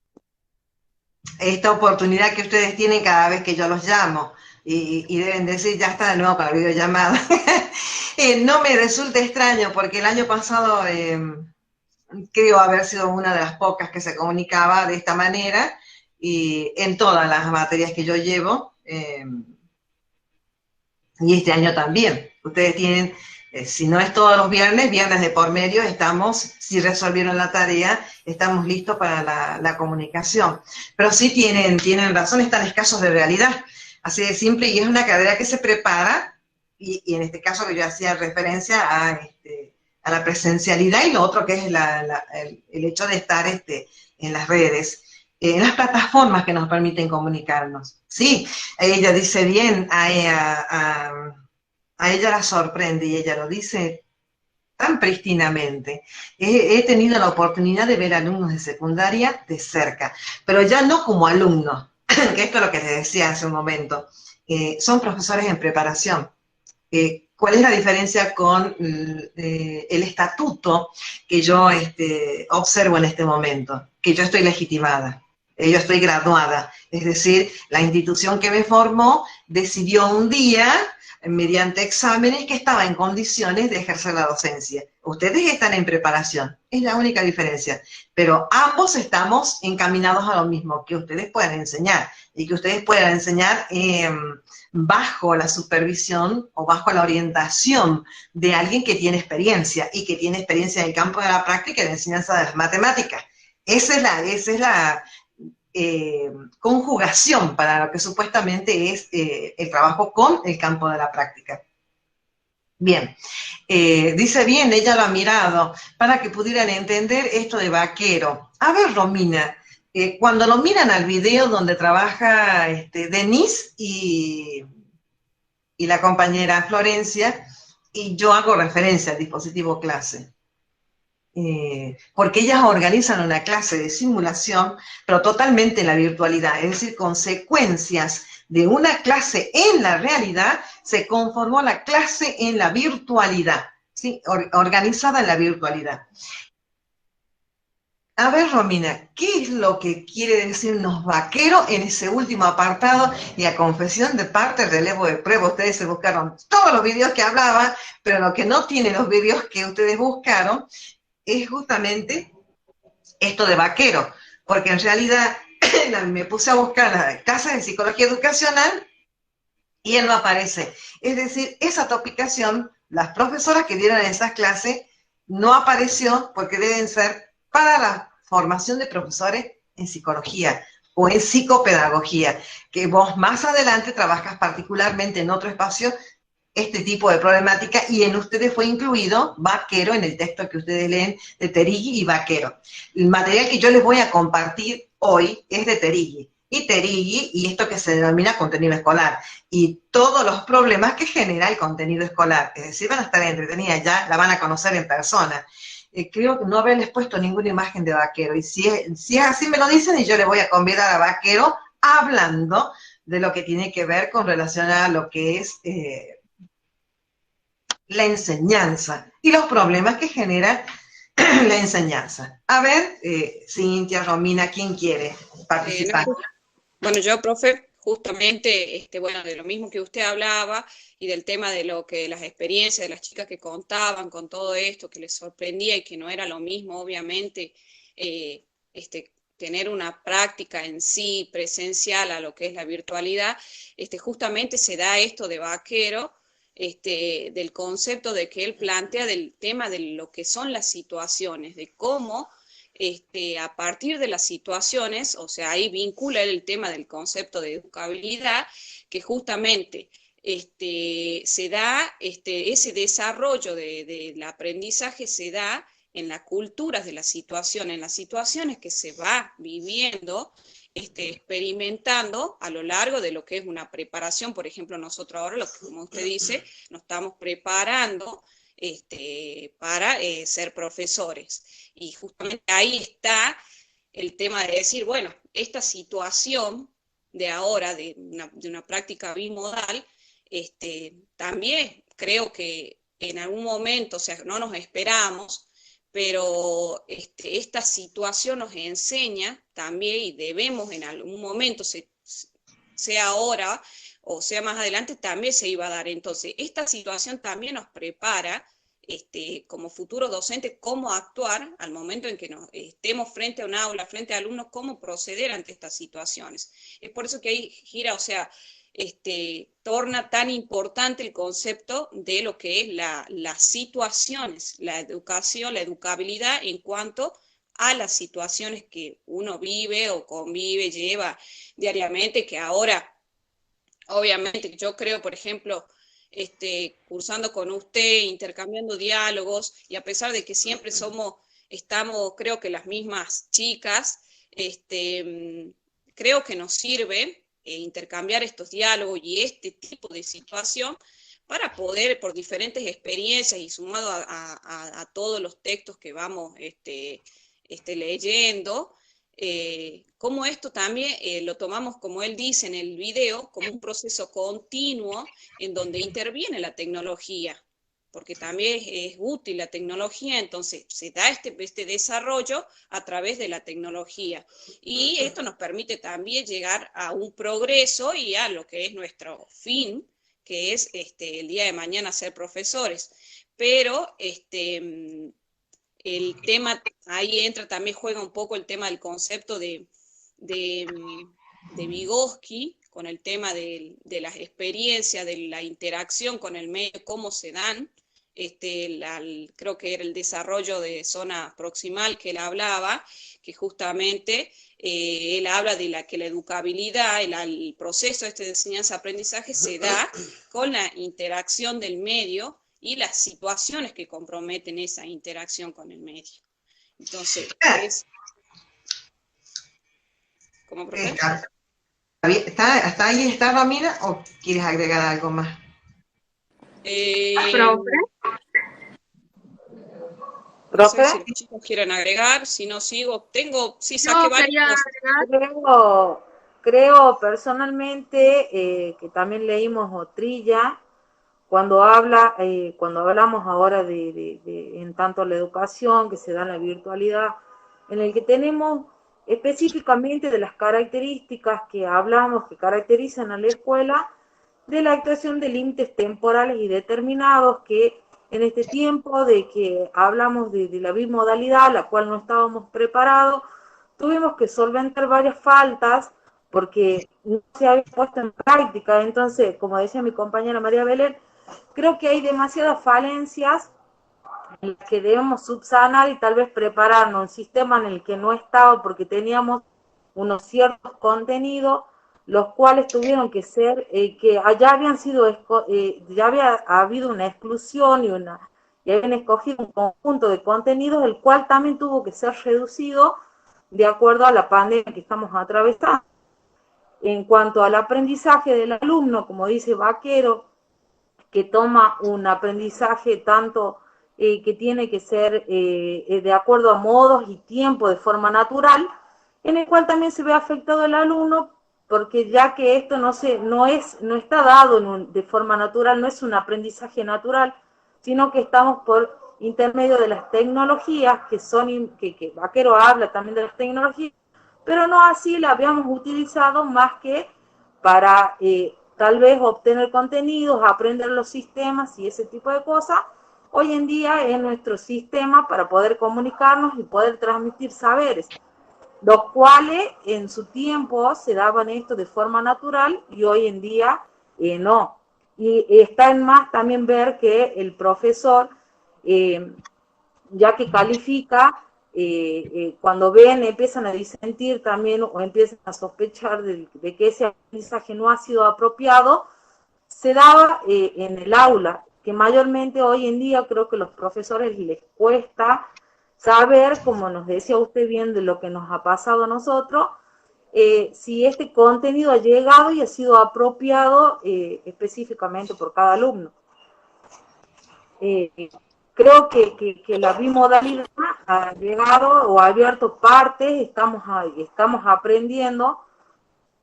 Esta oportunidad que ustedes tienen cada vez que yo los llamo y deben decir, ya está de nuevo para videollamada. No me resulta extraño porque el año pasado creo haber sido una de las pocas que se comunicaba de esta manera y en todas las materias que yo llevo y este año también. Ustedes tienen, si no es todos los viernes, viernes de por medio, estamos, si resolvieron la tarea, estamos listos para la comunicación. Pero sí tienen razón, están escasos de realidad, así de simple, y es una carrera que se prepara, y en este caso que yo hacía referencia a la presencialidad y lo otro que es el hecho de estar en las redes, en las plataformas que nos permiten comunicarnos. Sí, ella dice bien, a ella la sorprende y ella lo dice tan prístinamente. He tenido la oportunidad de ver alumnos de secundaria de cerca, pero ya no como alumnos, que esto es lo que les decía hace un momento, son profesores en preparación. ¿Cuál es la diferencia con el estatuto que yo observo en este momento? Que yo estoy legitimada, yo estoy graduada, es decir, la institución que me formó decidió un día mediante exámenes que estaba en condiciones de ejercer la docencia. Ustedes están en preparación, es la única diferencia, pero ambos estamos encaminados a lo mismo, que ustedes puedan enseñar y que ustedes puedan enseñar bajo la supervisión o bajo la orientación de alguien que tiene experiencia y que tiene experiencia en el campo de la práctica y de enseñanza de las matemáticas. Esa es la conjugación para lo que supuestamente es el trabajo con el campo de la práctica. Bien, dice bien, ella lo ha mirado para que pudieran entender esto de vaquero. A ver, Romina, cuando lo miran al video donde trabaja Denise y la compañera Florencia, y yo hago referencia al dispositivo clase, porque ellas organizan una clase de simulación, pero totalmente en la virtualidad, es decir, con secuencias de una clase en la realidad, se conformó la clase en la virtualidad, ¿sí? Organizada en la virtualidad. A ver, Romina, ¿qué es lo que quiere decirnos vaquero en ese último apartado? Y a confesión de parte, relevo de prueba, ustedes se buscaron todos los videos que hablaban, pero lo que no tienen los videos que ustedes buscaron es justamente esto de vaquero, porque en realidad me puse a buscar las clases de psicología educacional y él no aparece. Es decir, esa topicación, las profesoras que dieron esas clases, no apareció porque deben ser para la formación de profesores en psicología o en psicopedagogía, que vos más adelante trabajas particularmente en otro espacio este tipo de problemática, y en ustedes fue incluido vaquero en el texto que ustedes leen de Terigui y vaquero. El material que yo les voy a compartir hoy es de Terigui, y esto que se denomina contenido escolar, y todos los problemas que genera el contenido escolar, es decir, van a estar entretenidas, ya la van a conocer en persona. Creo que no haberles puesto ninguna imagen de vaquero, y si es así me lo dicen, y yo les voy a convidar a vaquero hablando de lo que tiene que ver con relación a lo que es la enseñanza y los problemas que genera la enseñanza. A ver, Cintia, Romina, ¿quién quiere participar? Bueno, yo, profe, justamente, bueno, de lo mismo que usted hablaba y del tema de lo que las experiencias de las chicas que contaban con todo esto, que les sorprendía y que no era lo mismo, obviamente, tener una práctica en sí presencial a lo que es la virtualidad, justamente se da esto de vaquero, del concepto de que él plantea del tema de lo que son las situaciones, de cómo a partir de las situaciones, o sea, ahí vincula el tema del concepto de educabilidad, que justamente se da, ese desarrollo del aprendizaje se da en las culturas de la situación, en las situaciones que se va viviendo, experimentando a lo largo de lo que es una preparación. Por ejemplo, nosotros ahora, como usted dice, nos estamos preparando para ser profesores. Y justamente ahí está el tema de decir, bueno, esta situación de ahora, de una práctica bimodal, también creo que en algún momento, o sea, no nos esperamos, pero esta situación nos enseña también, y debemos en algún momento, sea ahora o sea más adelante, también se iba a dar. Entonces, esta situación también nos prepara como futuros docentes cómo actuar al momento en que estemos frente a un aula, frente a alumnos, cómo proceder ante estas situaciones. Es por eso que ahí gira, o sea, torna tan importante el concepto de lo que es las situaciones, la educación, la educabilidad en cuanto a las situaciones que uno vive o convive, lleva diariamente, que ahora, obviamente, yo creo, por ejemplo, cursando con usted, intercambiando diálogos, y a pesar de que siempre estamos, creo que las mismas chicas, creo que nos sirve intercambiar estos diálogos y este tipo de situación para poder, por diferentes experiencias y sumado a todos los textos que vamos leyendo, como esto también lo tomamos, como él dice en el video, como un proceso continuo en donde interviene la tecnología, porque también es útil la tecnología. Entonces se da este desarrollo a través de la tecnología, y esto nos permite también llegar a un progreso y a lo que es nuestro fin, que es el día de mañana ser profesores. Pero el tema, ahí entra, también juega un poco el tema del concepto de Vygotsky, con el tema de las experiencias, de la interacción con el medio, cómo se dan, creo que era el desarrollo de zona proximal que él hablaba, que justamente él habla de que la educabilidad, el proceso de enseñanza-aprendizaje se da con la interacción del medio y las situaciones que comprometen esa interacción con el medio. Entonces, ¿cómo, profe? ¿Hasta ahí está, Ramira, o quieres agregar algo más? Profe. No sé si los chicos quieren agregar, si no sigo. Saqué varios. Creo personalmente que también leímos Otrilla cuando hablamos ahora en tanto la educación que se da en la virtualidad, en el que tenemos específicamente de las características que hablamos que caracterizan a la escuela, de la actuación de límites temporales y determinados que en este tiempo de que hablamos de la bimodalidad, la cual no estábamos preparados, tuvimos que solventar varias faltas porque no se había puesto en práctica. Entonces, como decía mi compañera María Belén, creo que hay demasiadas falencias en las que debemos subsanar y tal vez prepararnos un sistema en el que no estaba porque teníamos unos ciertos contenidos, los cuales tuvieron que ser, que ya habían sido, ya había habido una exclusión y habían escogido un conjunto de contenidos, el cual también tuvo que ser reducido de acuerdo a la pandemia que estamos atravesando. En cuanto al aprendizaje del alumno, como dice Vaquero, que toma un aprendizaje tanto que tiene que ser de acuerdo a modos y tiempo de forma natural, en el cual también se ve afectado el alumno, porque ya que esto no está dado de forma natural, no es un aprendizaje natural, sino que estamos por intermedio de las tecnologías, que Vaquero habla también de las tecnologías, pero no así la habíamos utilizado más que para tal vez obtener contenidos, aprender los sistemas y ese tipo de cosas. Hoy en día es nuestro sistema para poder comunicarnos y poder transmitir saberes, los cuales en su tiempo se daban esto de forma natural y hoy en día no. Y está en más también ver que el profesor, ya que califica, cuando ven, empiezan a disentir también o empiezan a sospechar de que ese aprendizaje no ha sido apropiado, se daba en el aula, que mayormente hoy en día creo que a los profesores les cuesta saber, como nos decía usted bien de lo que nos ha pasado a nosotros, si este contenido ha llegado y ha sido apropiado específicamente por cada alumno. Creo que la bimodalidad ha llegado o ha abierto partes, estamos aprendiendo,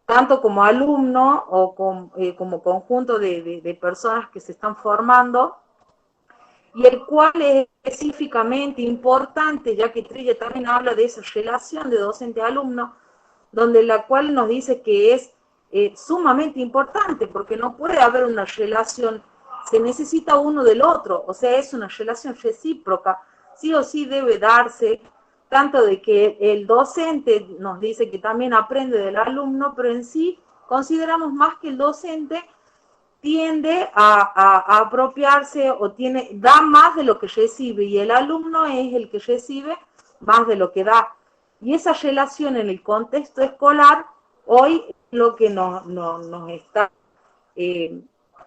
tanto como alumno o como conjunto de personas que se están formando, y el cual es específicamente importante, ya que Trilla también habla de esa relación de docente-alumno, donde la cual nos dice que es sumamente importante, porque no puede haber una relación, se necesita uno del otro, o sea, es una relación recíproca, sí o sí debe darse, tanto de que el docente nos dice que también aprende del alumno, pero en sí consideramos más que el docente tiende a apropiarse o da más de lo que recibe, y el alumno es el que recibe más de lo que da. Y esa relación en el contexto escolar hoy es lo que nos está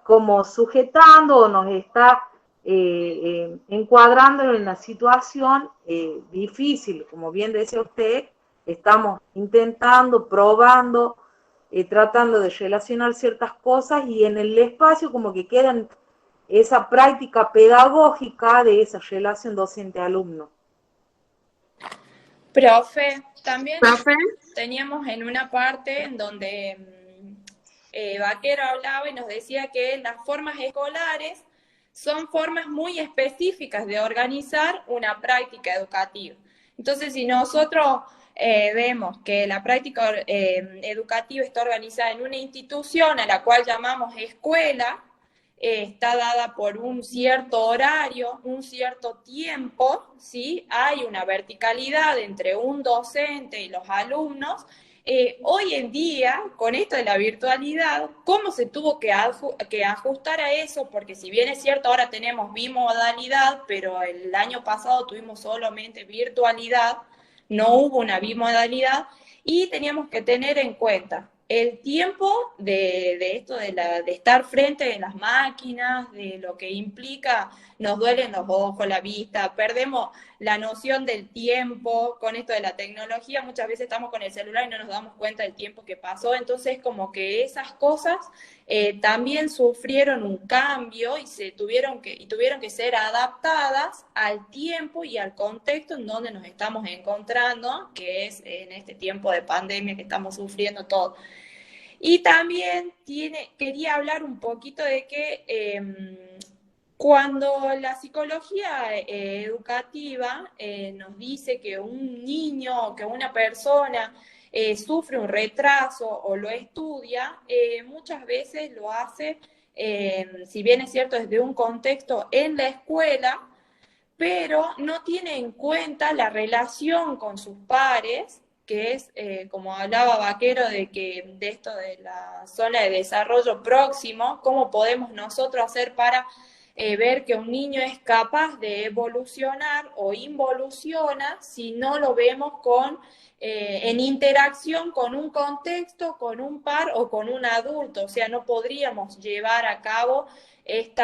como sujetando o nos está encuadrando en una situación difícil. Como bien decía usted, estamos intentando, probando, tratando de relacionar ciertas cosas, y en el espacio como que quedan esa práctica pedagógica de esa relación docente-alumno. Profe, también teníamos en una parte en donde Vaquero hablaba y nos decía que las formas escolares son formas muy específicas de organizar una práctica educativa. Entonces, si nosotros vemos que la práctica educativa está organizada en una institución a la cual llamamos escuela, está dada por un cierto horario, un cierto tiempo, ¿sí? Hay una verticalidad entre un docente y los alumnos. Hoy en día, con esto de la virtualidad, ¿cómo se tuvo que ajustar a eso? Porque si bien es cierto, ahora tenemos bimodalidad, pero el año pasado tuvimos solamente virtualidad, no hubo una bimodalidad, y teníamos que tener en cuenta el tiempo de esto de estar frente a las máquinas, de lo que implica, nos duelen los ojos, la vista, perdemos la noción del tiempo con esto de la tecnología, muchas veces estamos con el celular y no nos damos cuenta del tiempo que pasó, entonces como que esas cosas también sufrieron un cambio y tuvieron que ser adaptadas al tiempo y al contexto en donde nos estamos encontrando, que es en este tiempo de pandemia que estamos sufriendo todos. Y también quería hablar un poquito de que cuando la psicología educativa nos dice que un niño o que una persona sufre un retraso o lo estudia, muchas veces lo hace, si bien es cierto, desde un contexto en la escuela, pero no tiene en cuenta la relación con sus pares, que es, como hablaba Vaquero, de esto de la zona de desarrollo próximo, cómo podemos nosotros hacer para ver que un niño es capaz de evolucionar o involuciona si no lo vemos en interacción con un contexto, con un par o con un adulto. O sea, no podríamos llevar a cabo este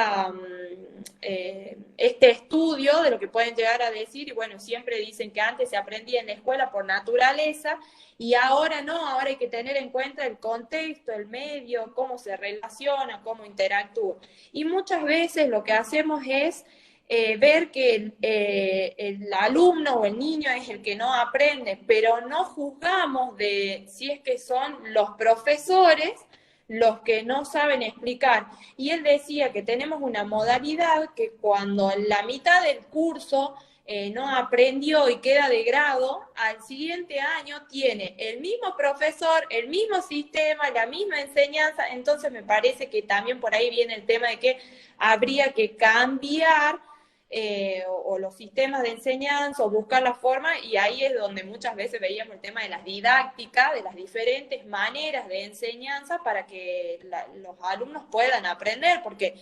estudio de lo que pueden llegar a decir, y bueno, siempre dicen que antes se aprendía en la escuela por naturaleza, y ahora no, ahora hay que tener en cuenta el contexto, el medio, cómo se relaciona, cómo interactúa. Y muchas veces lo que hacemos es ver que el alumno o el niño es el que no aprende, pero no juzgamos de si es que son los profesores los que no saben explicar. Y él decía que tenemos una modalidad que cuando en la mitad del curso no aprendió y queda de grado, al siguiente año tiene el mismo profesor, el mismo sistema, la misma enseñanza. Entonces me parece que también por ahí viene el tema de que habría que cambiar o los sistemas de enseñanza o buscar la forma, y ahí es donde muchas veces veíamos el tema de las didácticas, de las diferentes maneras de enseñanza para que los alumnos puedan aprender, porque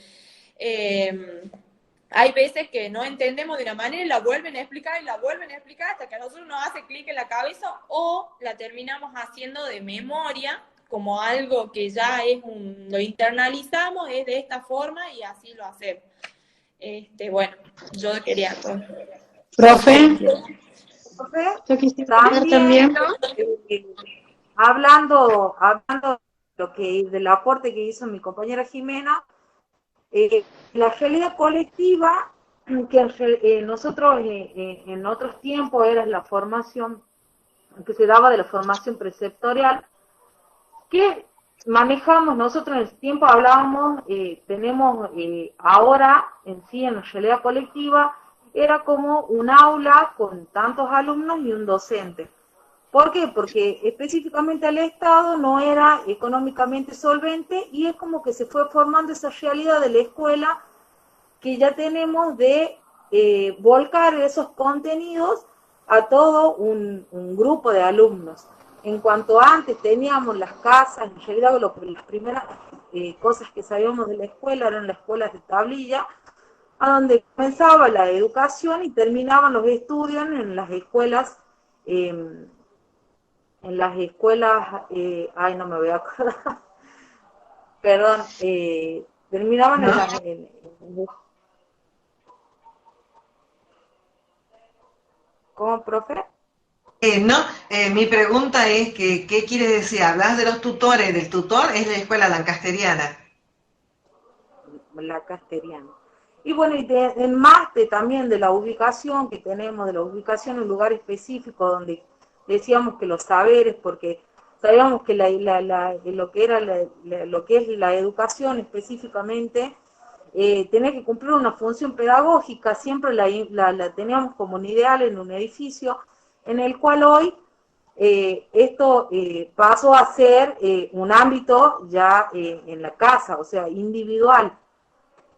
hay veces que no entendemos de una manera y la vuelven a explicar y la vuelven a explicar hasta que a nosotros nos hace clic en la cabeza, o la terminamos haciendo de memoria como algo que ya lo internalizamos, es de esta forma y así lo hacemos. Bueno, yo quería... Profe, yo quisiera También, también. hablando del aporte que hizo mi compañera Jimena, la realidad colectiva, que nosotros en otros tiempos era la formación que se daba de la formación preceptorial, que manejamos nosotros en ese tiempo, hablábamos, tenemos ahora en sí, en la realidad colectiva, era como un aula con tantos alumnos y un docente. ¿Por qué? Porque específicamente el Estado no era económicamente solvente y es como que se fue formando esa realidad de la escuela que ya tenemos de volcar esos contenidos a todo un grupo de alumnos. En cuanto antes teníamos las casas, en realidad las primeras cosas que sabíamos de la escuela eran las escuelas de tablilla, a donde comenzaba la educación y terminaban los estudios en las escuelas, ay, no me voy a acordar, perdón, terminaban ¿no? ¿Cómo, profe? Mi pregunta es que, ¿qué quiere decir? Hablas de los tutores, del tutor es la escuela lancasteriana. La casteriana. Y bueno, y en más también de la ubicación que tenemos, de la ubicación en un lugar específico donde decíamos que los saberes, porque sabíamos que lo que es la educación específicamente, tenía que cumplir una función pedagógica, siempre la teníamos como un ideal en un edificio, en el cual hoy esto pasó a ser un ámbito ya en la casa, o sea, individual.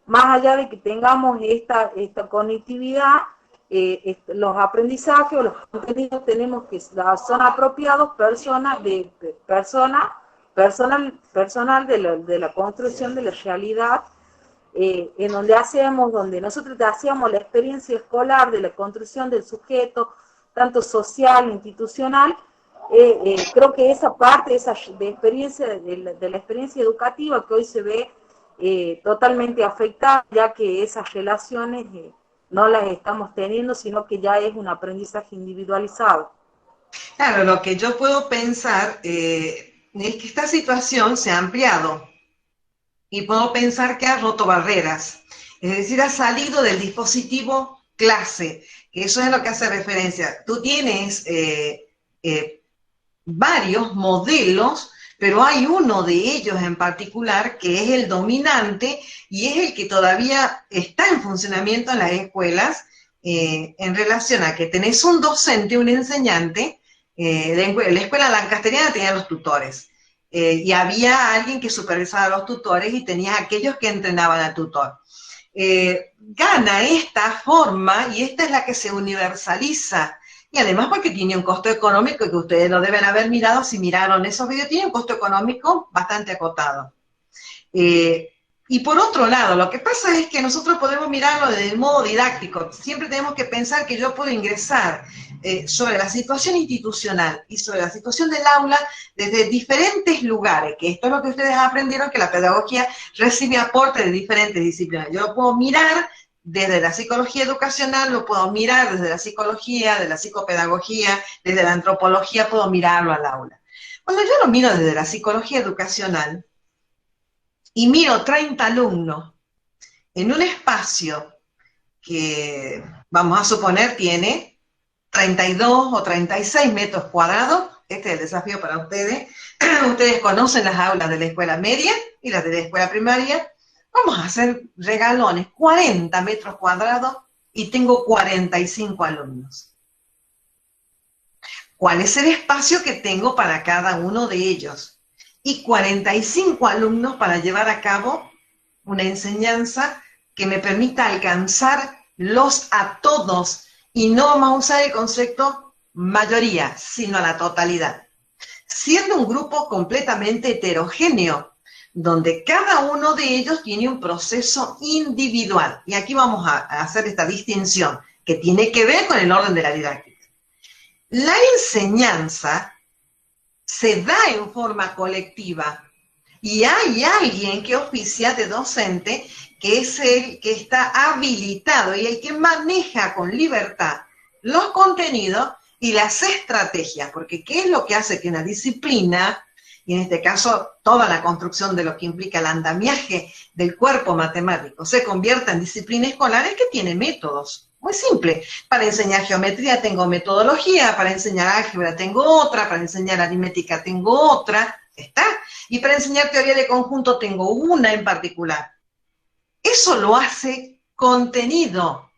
más allá de que tengamos esta conectividad, los aprendizajes o los contenidos tenemos que son apropiados personal de la construcción de la realidad, en donde nosotros hacíamos la experiencia escolar de la construcción del sujeto, tanto social, institucional. Creo que esa parte de la experiencia educativa que hoy se ve totalmente afectada, ya que esas relaciones no las estamos teniendo, sino que ya es un aprendizaje individualizado. Claro, lo que yo puedo pensar es que esta situación se ha ampliado y puedo pensar que ha roto barreras, es decir, ha salido del dispositivo clase, que eso es lo que hace referencia. Tú tienes varios modelos, pero hay uno de ellos en particular que es el dominante y es el que todavía está en funcionamiento en las escuelas en relación a que tenés un docente, un enseñante. La escuela lancasteriana tenía los tutores y había alguien que supervisaba a los tutores y tenía aquellos que entrenaban al tutor. Gana esta forma y esta es la que se universaliza. Y además porque tiene un costo económico que ustedes lo deben haber mirado, si miraron esos videos, tiene un costo económico bastante acotado. Y por otro lado, lo que pasa es que nosotros podemos mirarlo desde el modo didáctico. Siempre tenemos que pensar que yo puedo ingresar sobre la situación institucional y sobre la situación del aula desde diferentes lugares, que esto es lo que ustedes aprendieron, que la pedagogía recibe aporte de diferentes disciplinas. Yo lo puedo mirar desde la psicología educacional, lo puedo mirar desde la psicología, de la psicopedagogía, desde la antropología, puedo mirarlo al aula. Cuando yo lo miro desde la psicología educacional y miro 30 alumnos en un espacio que, vamos a suponer, tiene 32 o 36 metros cuadrados, este es el desafío para ustedes. Ustedes conocen las aulas de la escuela media y las de la escuela primaria. Vamos a hacer regalones, 40 metros cuadrados y tengo 45 alumnos. ¿Cuál es el espacio que tengo para cada uno de ellos? Y 45 alumnos para llevar a cabo una enseñanza que me permita alcanzarlos a todos y no vamos a usar el concepto mayoría, sino a la totalidad. Siendo un grupo completamente heterogéneo, donde cada uno de ellos tiene un proceso individual. Y aquí vamos a hacer esta distinción, que tiene que ver con el orden de la didáctica. La enseñanza se da en forma colectiva, y hay alguien que oficia de docente, que es el que está habilitado y el que maneja con libertad los contenidos y las estrategias, porque ¿qué es lo que hace que una disciplina, y en este caso toda la construcción de lo que implica el andamiaje del cuerpo matemático, se convierta en disciplina escolar? Es que tiene métodos, muy simple. Para enseñar geometría tengo metodología, para enseñar álgebra tengo otra, para enseñar aritmética tengo otra, ¿está? Y para enseñar teoría de conjunto tengo una en particular. Eso lo hace contenido,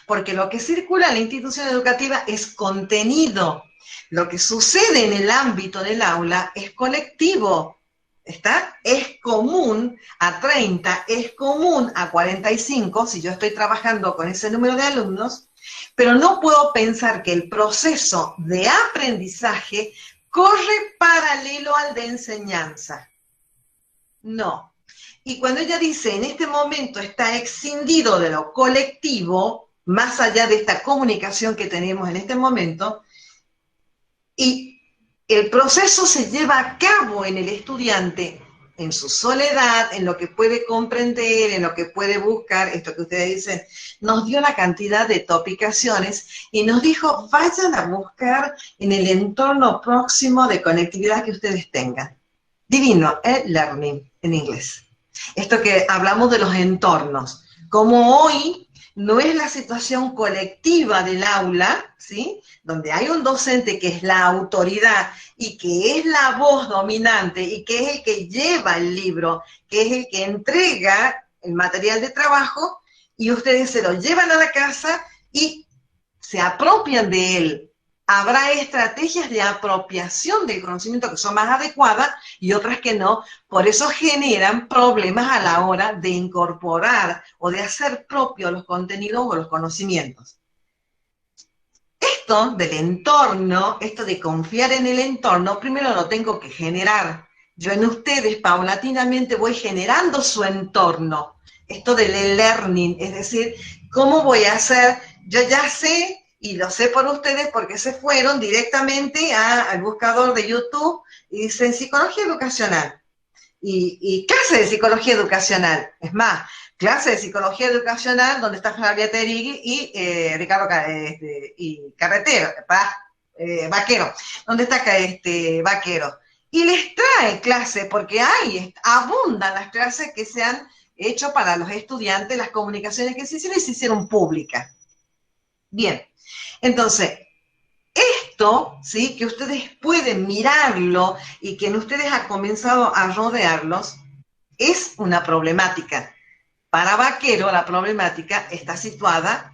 porque lo que circula en la institución educativa es contenido. Lo que sucede en el ámbito del aula es colectivo, ¿está? Es común a 30, es común a 45, si yo estoy trabajando con ese número de alumnos, pero no puedo pensar que el proceso de aprendizaje corre paralelo al de enseñanza. No. Y cuando ella dice, en este momento está escindido de lo colectivo, más allá de esta comunicación que tenemos en este momento, y el proceso se lleva a cabo en el estudiante, en su soledad, en lo que puede comprender, en lo que puede buscar, esto que ustedes dicen, nos dio una cantidad de topicaciones y nos dijo, vayan a buscar en el entorno próximo de conectividad que ustedes tengan. Divino, e-learning en inglés. Esto que hablamos de los entornos, como hoy no es la situación colectiva del aula, ¿sí? Donde hay un docente que es la autoridad y que es la voz dominante y que es el que lleva el libro, que es el que entrega el material de trabajo y ustedes se lo llevan a la casa y se apropian de él Habrá estrategias de apropiación del conocimiento que son más adecuadas y otras que no. Por eso generan problemas a la hora de incorporar o de hacer propios los contenidos o los conocimientos. Esto del entorno, esto de confiar en el entorno, primero lo tengo que generar. Yo en ustedes paulatinamente voy generando su entorno. Esto del learning, es decir, ¿cómo voy a hacer? Yo ya sé, y lo sé por ustedes porque se fueron directamente al buscador de YouTube y dicen psicología educacional. Y clase de psicología educacional. Es más, clase de psicología educacional donde está Flavia Terigui y Ricardo y Carretero, Vaquero. ¿Dónde está Vaquero? Y les trae clase porque abundan las clases que se han hecho para los estudiantes, las comunicaciones que se hicieron y se hicieron públicas. Bien, entonces, esto, ¿sí?, que ustedes pueden mirarlo y que en ustedes ha comenzado a rodearlos, es una problemática. Para Vaquero, la problemática está situada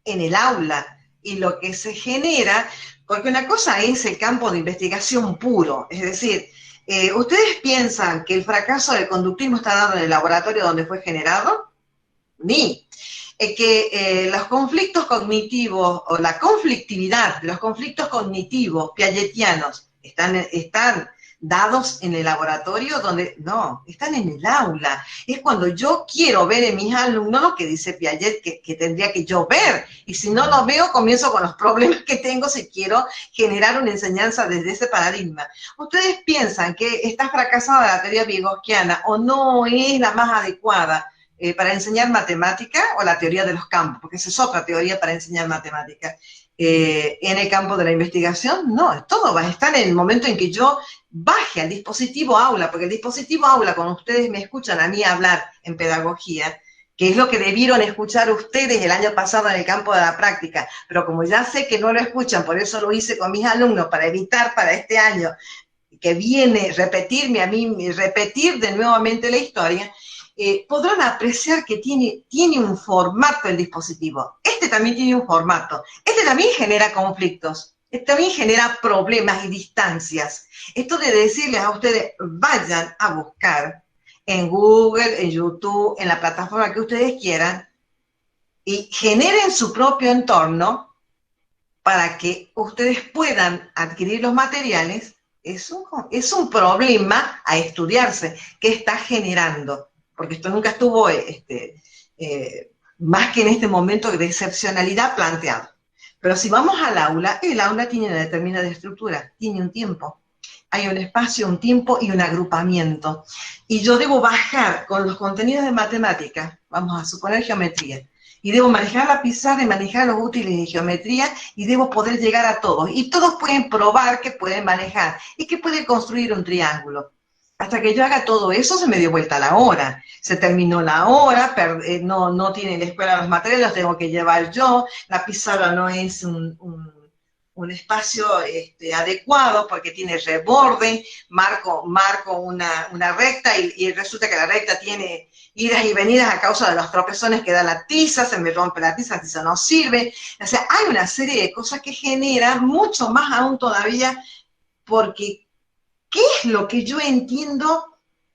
en el aula y lo que se genera, porque una cosa es el campo de investigación puro, es decir, ¿ustedes piensan que el fracaso del conductismo está dado en el laboratorio donde fue generado? Ni. Que los conflictos cognitivos o la conflictividad, los conflictos cognitivos piagetianos están dados en el laboratorio donde, no, están en el aula. Es cuando yo quiero ver en mis alumnos lo que dice Piaget que tendría que yo ver. Y si no lo veo, comienzo con los problemas que tengo si quiero generar una enseñanza desde ese paradigma. ¿Ustedes piensan que está fracasada la teoría vygotskiana o no es la más adecuada para enseñar matemática o la teoría de los campos? Porque esa es otra teoría para enseñar matemática. En el campo de la investigación, no, todo va a estar en el momento en que yo baje al dispositivo aula, porque el dispositivo aula, cuando ustedes me escuchan a mí hablar en pedagogía, que es lo que debieron escuchar ustedes el año pasado en el campo de la práctica, pero como ya sé que no lo escuchan, por eso lo hice con mis alumnos, para evitar para este año que viene repetirme a mí, repetir de nuevamente la historia, podrán apreciar que tiene un formato el dispositivo. Este también tiene un formato. Este también genera conflictos. Este también genera problemas y distancias. Esto de decirles a ustedes, vayan a buscar en Google, en YouTube, en la plataforma que ustedes quieran, y generen su propio entorno para que ustedes puedan adquirir los materiales, es un problema a estudiarse que está generando. Porque esto nunca estuvo más que en este momento de excepcionalidad planteado. Pero si vamos al aula, el aula tiene una determinada estructura, tiene un tiempo. Hay un espacio, un tiempo y un agrupamiento. Y yo debo bajar con los contenidos de matemática, vamos a suponer geometría, y debo manejar la pizarra y manejar los útiles de geometría y debo poder llegar a todos. Y todos pueden probar que pueden manejar y que pueden construir un triángulo. Hasta que yo haga todo eso, se me dio vuelta la hora. Se terminó la hora, no tiene la escuela los materiales, los tengo que llevar yo. La pizarra no es un espacio adecuado porque tiene reborde. Marco una recta y resulta que la recta tiene idas y venidas a causa de los tropezones que da la tiza, se me rompe la tiza no sirve. O sea, hay una serie de cosas que generan mucho más aún todavía porque ¿qué es lo que yo entiendo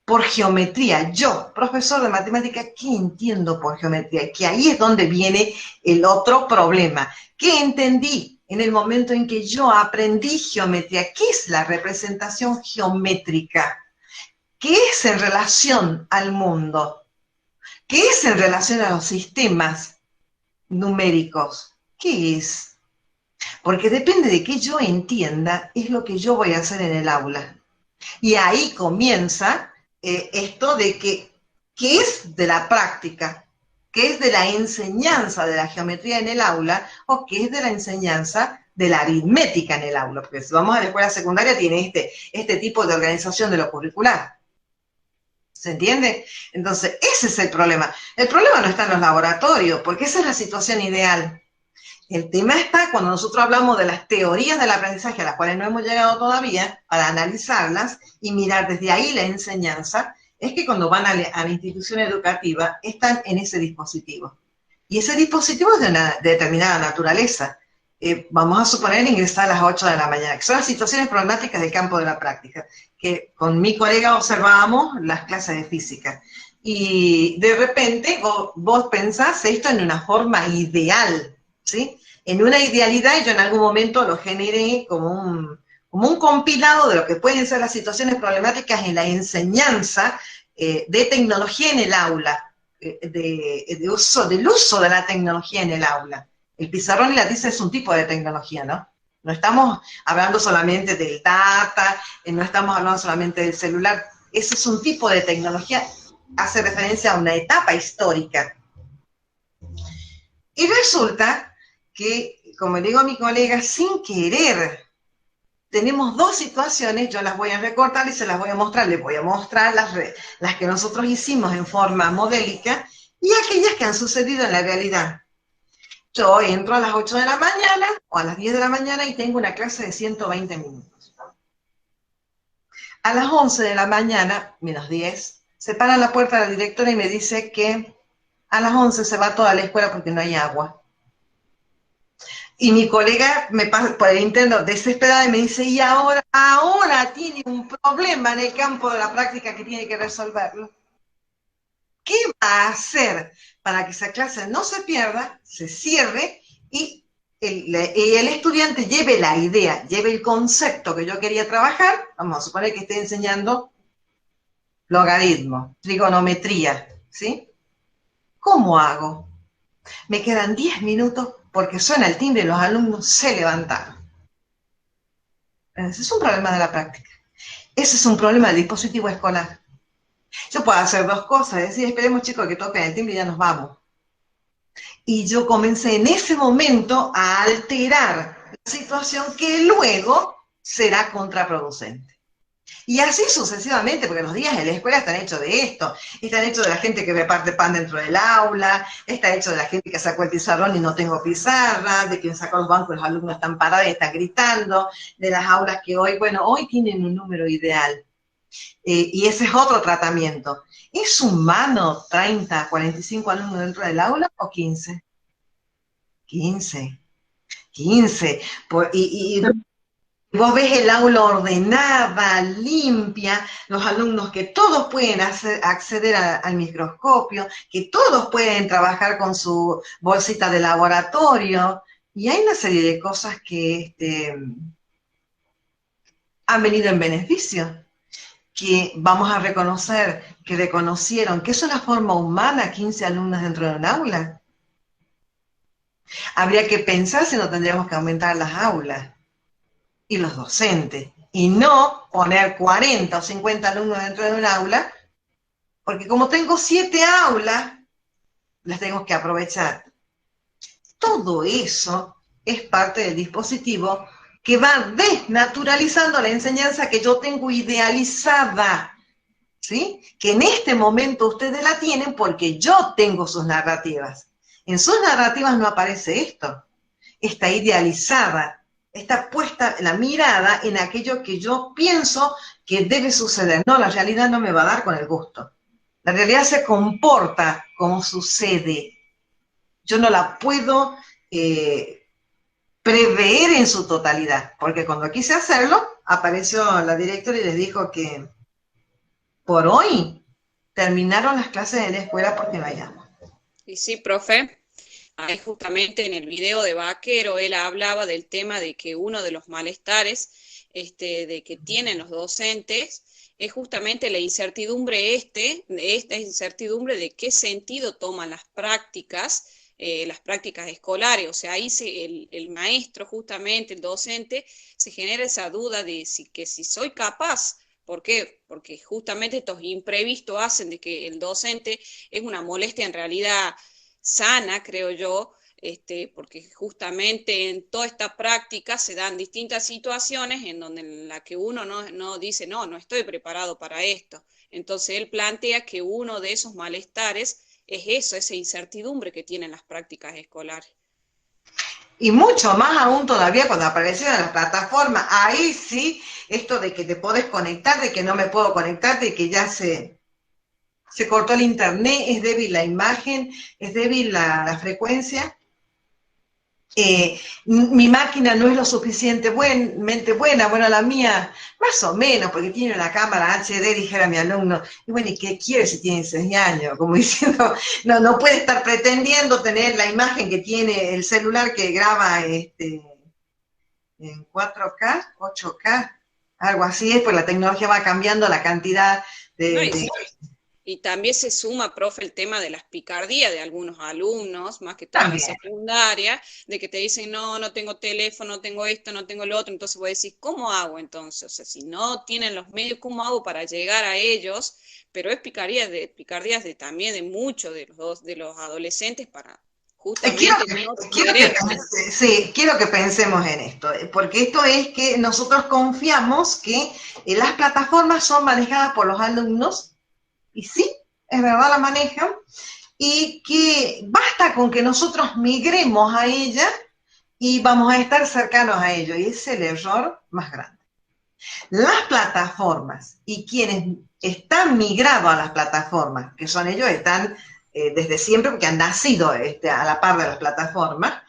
por geometría? Yo, profesor de matemática, ¿qué entiendo por geometría? Que ahí es donde viene el otro problema. ¿Qué entendí en el momento en que yo aprendí geometría? ¿Qué es la representación geométrica? ¿Qué es en relación al mundo? ¿Qué es en relación a los sistemas numéricos? ¿Qué es? Porque depende de qué yo entienda, es lo que yo voy a hacer en el aula. Y ahí comienza esto de qué es de la práctica, qué es de la enseñanza de la geometría en el aula o qué es de la enseñanza de la aritmética en el aula. Porque si vamos a la escuela secundaria tiene este tipo de organización de lo curricular. ¿Se entiende? Entonces, ese es el problema. El problema no está en los laboratorios, porque esa es la situación ideal. El tema está cuando nosotros hablamos de las teorías del aprendizaje a las cuales no hemos llegado todavía, para analizarlas y mirar desde ahí la enseñanza, es que cuando van a la institución educativa están en ese dispositivo. Y ese dispositivo es de una determinada naturaleza. vamos a suponer ingresar a las 8 de la mañana, que son las situaciones problemáticas del campo de la práctica, que con mi colega observábamos las clases de física. Y de repente vos pensás esto en una forma ideal, ¿sí? En una idealidad, y yo en algún momento lo generé como un compilado de lo que pueden ser las situaciones problemáticas en la enseñanza de tecnología en el aula, del uso de la tecnología en el aula. El pizarrón y la tiza es un tipo de tecnología, ¿no? No estamos hablando solamente del data, no estamos hablando solamente del celular. Ese es un tipo de tecnología, hace referencia a una etapa histórica. Y resulta que, como digo a mi colega, sin querer, tenemos dos situaciones, yo las voy a recortar y se las voy a mostrar. Les voy a mostrar las que nosotros hicimos en forma modélica y aquellas que han sucedido en la realidad. Yo entro a las 8 de la mañana o a las 10 de la mañana y tengo una clase de 120 minutos. A las 11 de la mañana, menos 10, se para la puerta de la directora y me dice que a las 11 se va toda la escuela porque no hay agua. Y mi colega me pasa por el interno desesperada y me dice, y ahora tiene un problema en el campo de la práctica que tiene que resolverlo. ¿Qué va a hacer para que esa clase no se pierda, se cierre y el estudiante lleve la idea, lleve el concepto que yo quería trabajar? Vamos a suponer que esté enseñando logaritmo, trigonometría, ¿sí? ¿Cómo hago? Me quedan 10 minutos porque suena el timbre y los alumnos se levantaron. Ese es un problema de la práctica. Ese es un problema del dispositivo escolar. Yo puedo hacer dos cosas, decir, esperemos chicos que toquen el timbre y ya nos vamos. Y yo comencé en ese momento a alterar la situación que luego será contraproducente. Y así sucesivamente, porque los días de la escuela están hechos de esto, están hechos de la gente que reparte pan dentro del aula, está hecho de la gente que sacó el pizarrón y no tengo pizarra, de quien sacó los bancos y los alumnos están parados y están gritando, de las aulas que hoy tienen un número ideal. Y ese es otro tratamiento. ¿Es humano 30, 45 alumnos dentro del aula o 15? 15. Y vos ves el aula ordenada, limpia, los alumnos que todos pueden acceder al microscopio, que todos pueden trabajar con su bolsita de laboratorio, y hay una serie de cosas que han venido en beneficio, que vamos a reconocer, que reconocieron que es una forma humana 15 alumnos dentro de un aula. Habría que pensar si no tendríamos que aumentar las aulas y los docentes, y no poner 40 o 50 alumnos dentro de un aula, porque como tengo 7 aulas, las tengo que aprovechar. Todo eso es parte del dispositivo que va desnaturalizando la enseñanza que yo tengo idealizada, ¿sí? Que en este momento ustedes la tienen porque yo tengo sus narrativas. En sus narrativas no aparece esto, está idealizada, está puesta la mirada en aquello que yo pienso que debe suceder. No, la realidad no me va a dar con el gusto. La realidad se comporta como sucede. Yo no la puedo prever en su totalidad, porque cuando quise hacerlo, apareció la directora y les dijo que por hoy terminaron las clases de la escuela porque no hay agua. Y sí, profe, ahí justamente en el video de Vaquero, él hablaba del tema de que uno de los malestares de que tienen los docentes es justamente la incertidumbre esta incertidumbre de qué sentido toman las prácticas escolares. O sea, ahí el maestro, justamente el docente, se genera esa duda de si soy capaz. ¿Por qué? Porque justamente estos imprevistos hacen de que el docente es una molestia en realidad sana, creo yo, porque justamente en toda esta práctica se dan distintas situaciones en la que uno no dice, no estoy preparado para esto. Entonces él plantea que uno de esos malestares es eso, esa incertidumbre que tienen las prácticas escolares. Y mucho más aún todavía cuando aparecieron las plataformas, ahí sí, esto de que te podés conectar, de que no me puedo conectar, de que ya se cortó el internet, es débil la imagen, es débil la frecuencia. Mi máquina no es lo suficientemente buena, bueno, la mía más o menos, porque tiene una cámara HD, dijera mi alumno, y bueno, ¿y qué quiere si tiene 6 años? Como diciendo, no puede estar pretendiendo tener la imagen que tiene el celular que graba en 4K, 8K, algo así, es, pues la tecnología va cambiando la cantidad de. Y también se suma, profe, el tema de las picardías de algunos alumnos, más que todo en También. secundaria, de que te dicen, no tengo teléfono, no tengo esto, no tengo lo otro, entonces vos decís, ¿cómo hago entonces? O sea, si no tienen los medios, ¿cómo hago para llegar a ellos? Pero es picardías también de muchos de los adolescentes para justamente quiero que pensemos en esto, porque esto es que nosotros confiamos que las plataformas son manejadas por los alumnos. Y sí, es verdad, la manejan, y que basta con que nosotros migremos a ella y vamos a estar cercanos a ello, y es el error más grande. Las plataformas y quienes están migrados a las plataformas, que son ellos, están desde siempre, porque han nacido a la par de las plataformas,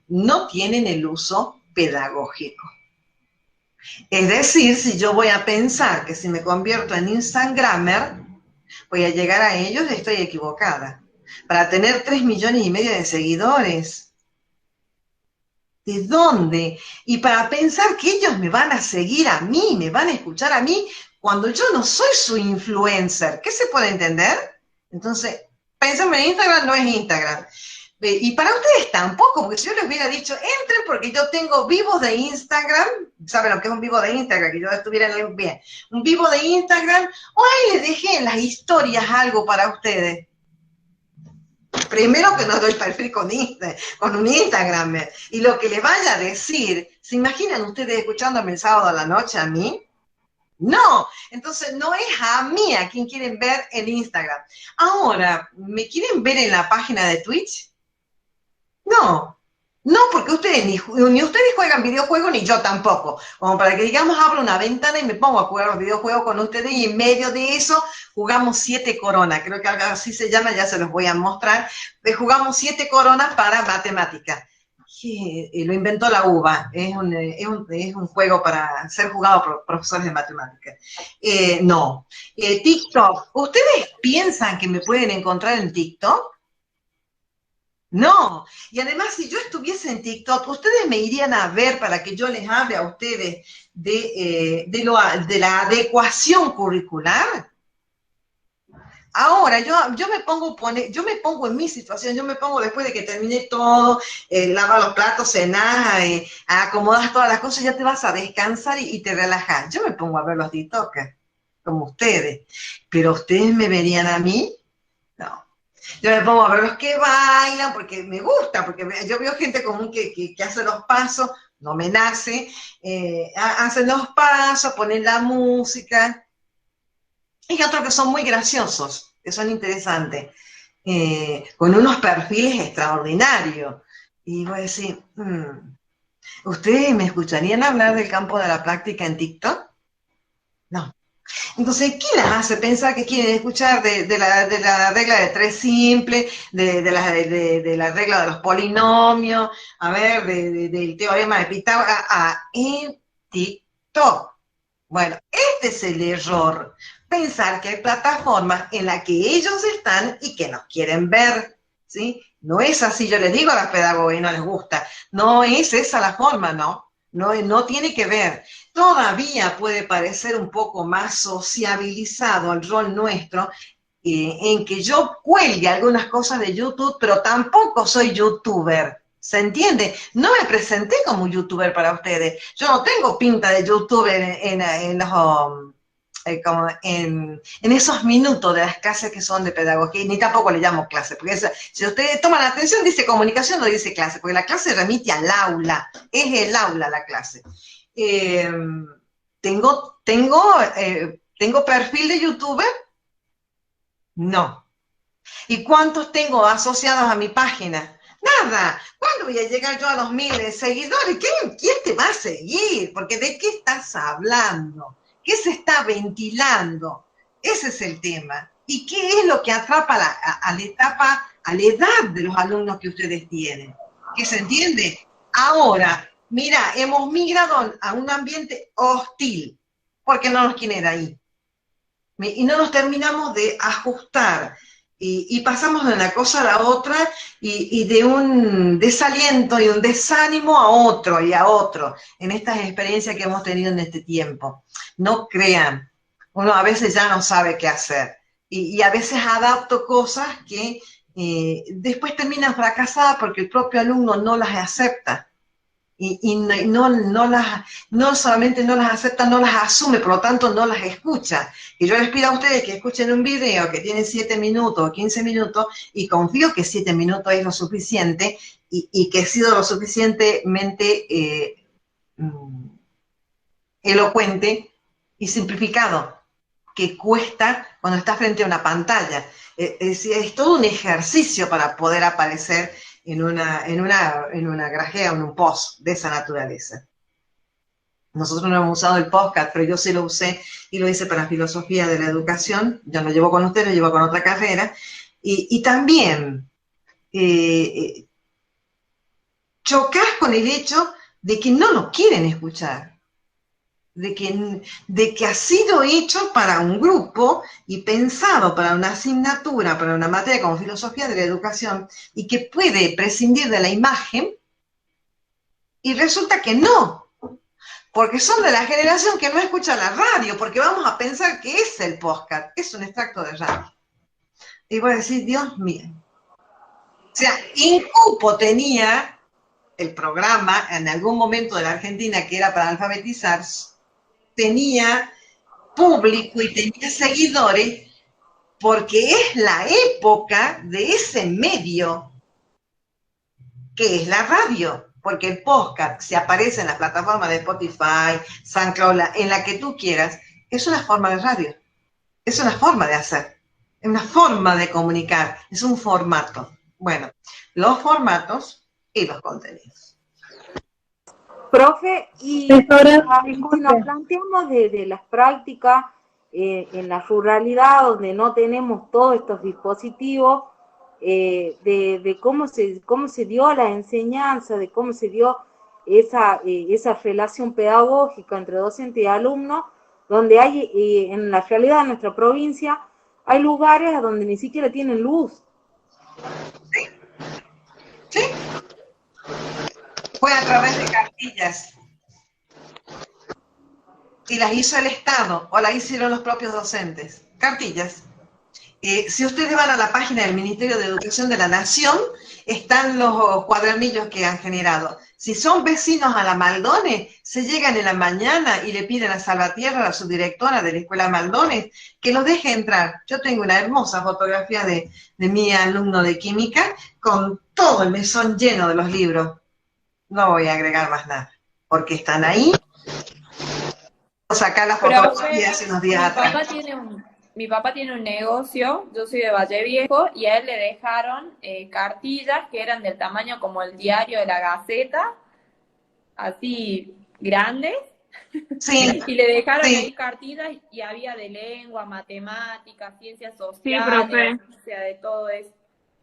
no tienen el uso pedagógico. Es decir, si yo voy a pensar que si me convierto en Instagrammer, voy a llegar a ellos, estoy equivocada. Para tener 3,5 millones de seguidores, ¿de dónde? Y para pensar que ellos me van a seguir a mí, me van a escuchar a mí, cuando yo no soy su influencer. ¿Qué se puede entender? Entonces, pensarme en Instagram no es Instagram. Y para ustedes tampoco, porque si yo les hubiera dicho, entren porque yo tengo vivos de Instagram, ¿saben lo que es un vivo de Instagram? Que yo estuviera bien. Un vivo de Instagram, o ahí les dejé en las historias algo para ustedes. Primero que no doy perfil con un Instagram. Y lo que les vaya a decir, ¿se imaginan ustedes escuchándome el sábado a la noche a mí? No, entonces no es a mí a quien quieren ver en Instagram. Ahora, ¿me quieren ver en la página de Twitch? No, porque ustedes ni ustedes juegan videojuegos ni yo tampoco. Como para que digamos abro una ventana y me pongo a jugar los videojuegos con ustedes y en medio de eso jugamos 7 coronas. Creo que algo así se llama, ya se los voy a mostrar. Jugamos 7 coronas para matemáticas. Lo inventó la UBA, es un juego para ser jugado por profesores de matemáticas. No. TikTok, ¿ustedes piensan que me pueden encontrar en TikTok? No, y además si yo estuviese en TikTok, ustedes me irían a ver para que yo les hable a ustedes de la adecuación curricular. Ahora, yo me pongo en mi situación, yo me pongo después de que termine todo, lavar los platos, cenar, acomodas todas las cosas, ya te vas a descansar y te relajas. Yo me pongo a ver los TikTokers, como ustedes, pero ustedes me verían a mí, no. Yo me pongo a ver los que bailan, porque me gusta, porque yo veo gente común que hace los pasos, no me nace, hacen los pasos, ponen la música. Y otros que son muy graciosos, que son interesantes, con unos perfiles extraordinarios. Y voy a decir, ¿ustedes me escucharían hablar del campo de la práctica en TikTok? No. Entonces, ¿qué les hace pensar que quieren escuchar de la regla de 3 simple, de la regla de los polinomios, a ver, del teorema de Pitágoras, en TikTok? Bueno, este es el error, pensar que hay plataformas en las que ellos están y que nos quieren ver, ¿sí? No es así, yo les digo a las pedagogas y no les gusta, no es esa la forma, no tiene que ver. Todavía puede parecer un poco más sociabilizado el rol nuestro, en que yo cuelgue algunas cosas de YouTube, pero tampoco soy youtuber. ¿Se entiende? No me presenté como youtuber para ustedes. Yo no tengo pinta de youtuber en esos minutos de las clases que son de pedagogía, ni tampoco le llamo clase, porque si ustedes toman atención, dice comunicación, no dice clase, porque la clase remite al aula, es el aula la clase. ¿Tengo perfil de youtuber? No. ¿Y cuántos tengo asociados a mi página? Nada. ¿Cuándo voy a llegar yo a los 1.000 seguidores? ¿Quién te va a seguir? Porque ¿de qué estás hablando? ¿Qué se está ventilando? Ese es el tema. ¿Y qué es lo que atrapa a la edad de los alumnos que ustedes tienen? ¿Que se entiende? Ahora, mira, hemos migrado a un ambiente hostil, porque no nos quieren ahí. Y no nos terminamos de ajustar. Y pasamos de una cosa a la otra y de un desaliento y un desánimo a otro y a otro en estas experiencias que hemos tenido en este tiempo. No crean, uno a veces ya no sabe qué hacer y a veces adapto cosas que después terminan fracasadas porque el propio alumno no las acepta. Y no solamente no las acepta, no las asume, por lo tanto no las escucha. Y yo les pido a ustedes que escuchen un video que tiene 7 minutos o 15 minutos, y confío que 7 minutos es lo suficiente, y que he sido lo suficientemente elocuente y simplificado, que cuesta cuando estás frente a una pantalla. Es todo un ejercicio para poder aparecer en una grajea o en un post de esa naturaleza. Nosotros no hemos usado el podcast, pero yo sí lo usé y lo hice para filosofía de la educación. Yo lo llevo con usted, lo llevo con otra carrera. Y también chocás con el hecho de que no nos quieren escuchar. De que ha sido hecho para un grupo y pensado para una asignatura, para una materia como filosofía de la educación, y que puede prescindir de la imagen, y resulta que no, porque son de la generación que no escucha la radio, porque vamos a pensar que es el podcast, es un extracto de radio. Y voy a decir, Dios mío. O sea, Incupo tenía el programa en algún momento de la Argentina que era para alfabetizar, tenía público y tenía seguidores porque es la época de ese medio que es la radio, porque el podcast, si aparece en la plataforma de Spotify, SoundCloud, en la que tú quieras, es una forma de radio, es una forma de hacer, es una forma de comunicar, es un formato. Bueno, los formatos y los contenidos. Profe, y si nos planteamos de las prácticas en la ruralidad, donde no tenemos todos estos dispositivos, de cómo se dio la enseñanza, de cómo se dio esa relación pedagógica entre docente y alumno, donde hay, en la realidad de nuestra provincia, hay lugares a donde ni siquiera tienen luz. Sí. Sí. Fue a través de cartillas. Y las hizo el Estado o las hicieron los propios docentes. Cartillas. Si ustedes van a la página del Ministerio de Educación de la Nación, están los cuadernillos que han generado. Si son vecinos a la Maldones, se llegan en la mañana y le piden a Salvatierra, a su directora de la Escuela Maldones, que los deje entrar. Yo tengo una hermosa fotografía de mi alumno de química con todo el mesón lleno de los libros. No voy a agregar más nada, porque están ahí. Sacar las fotografías hace unos días atrás. Mi papá tiene un negocio, yo soy de Valle Viejo, y a él le dejaron cartillas que eran del tamaño como el diario de la Gaceta, así grandes. Sí. Y le dejaron ahí cartillas y había de lengua, matemáticas, ciencias sociales, sí, profe. De todo eso.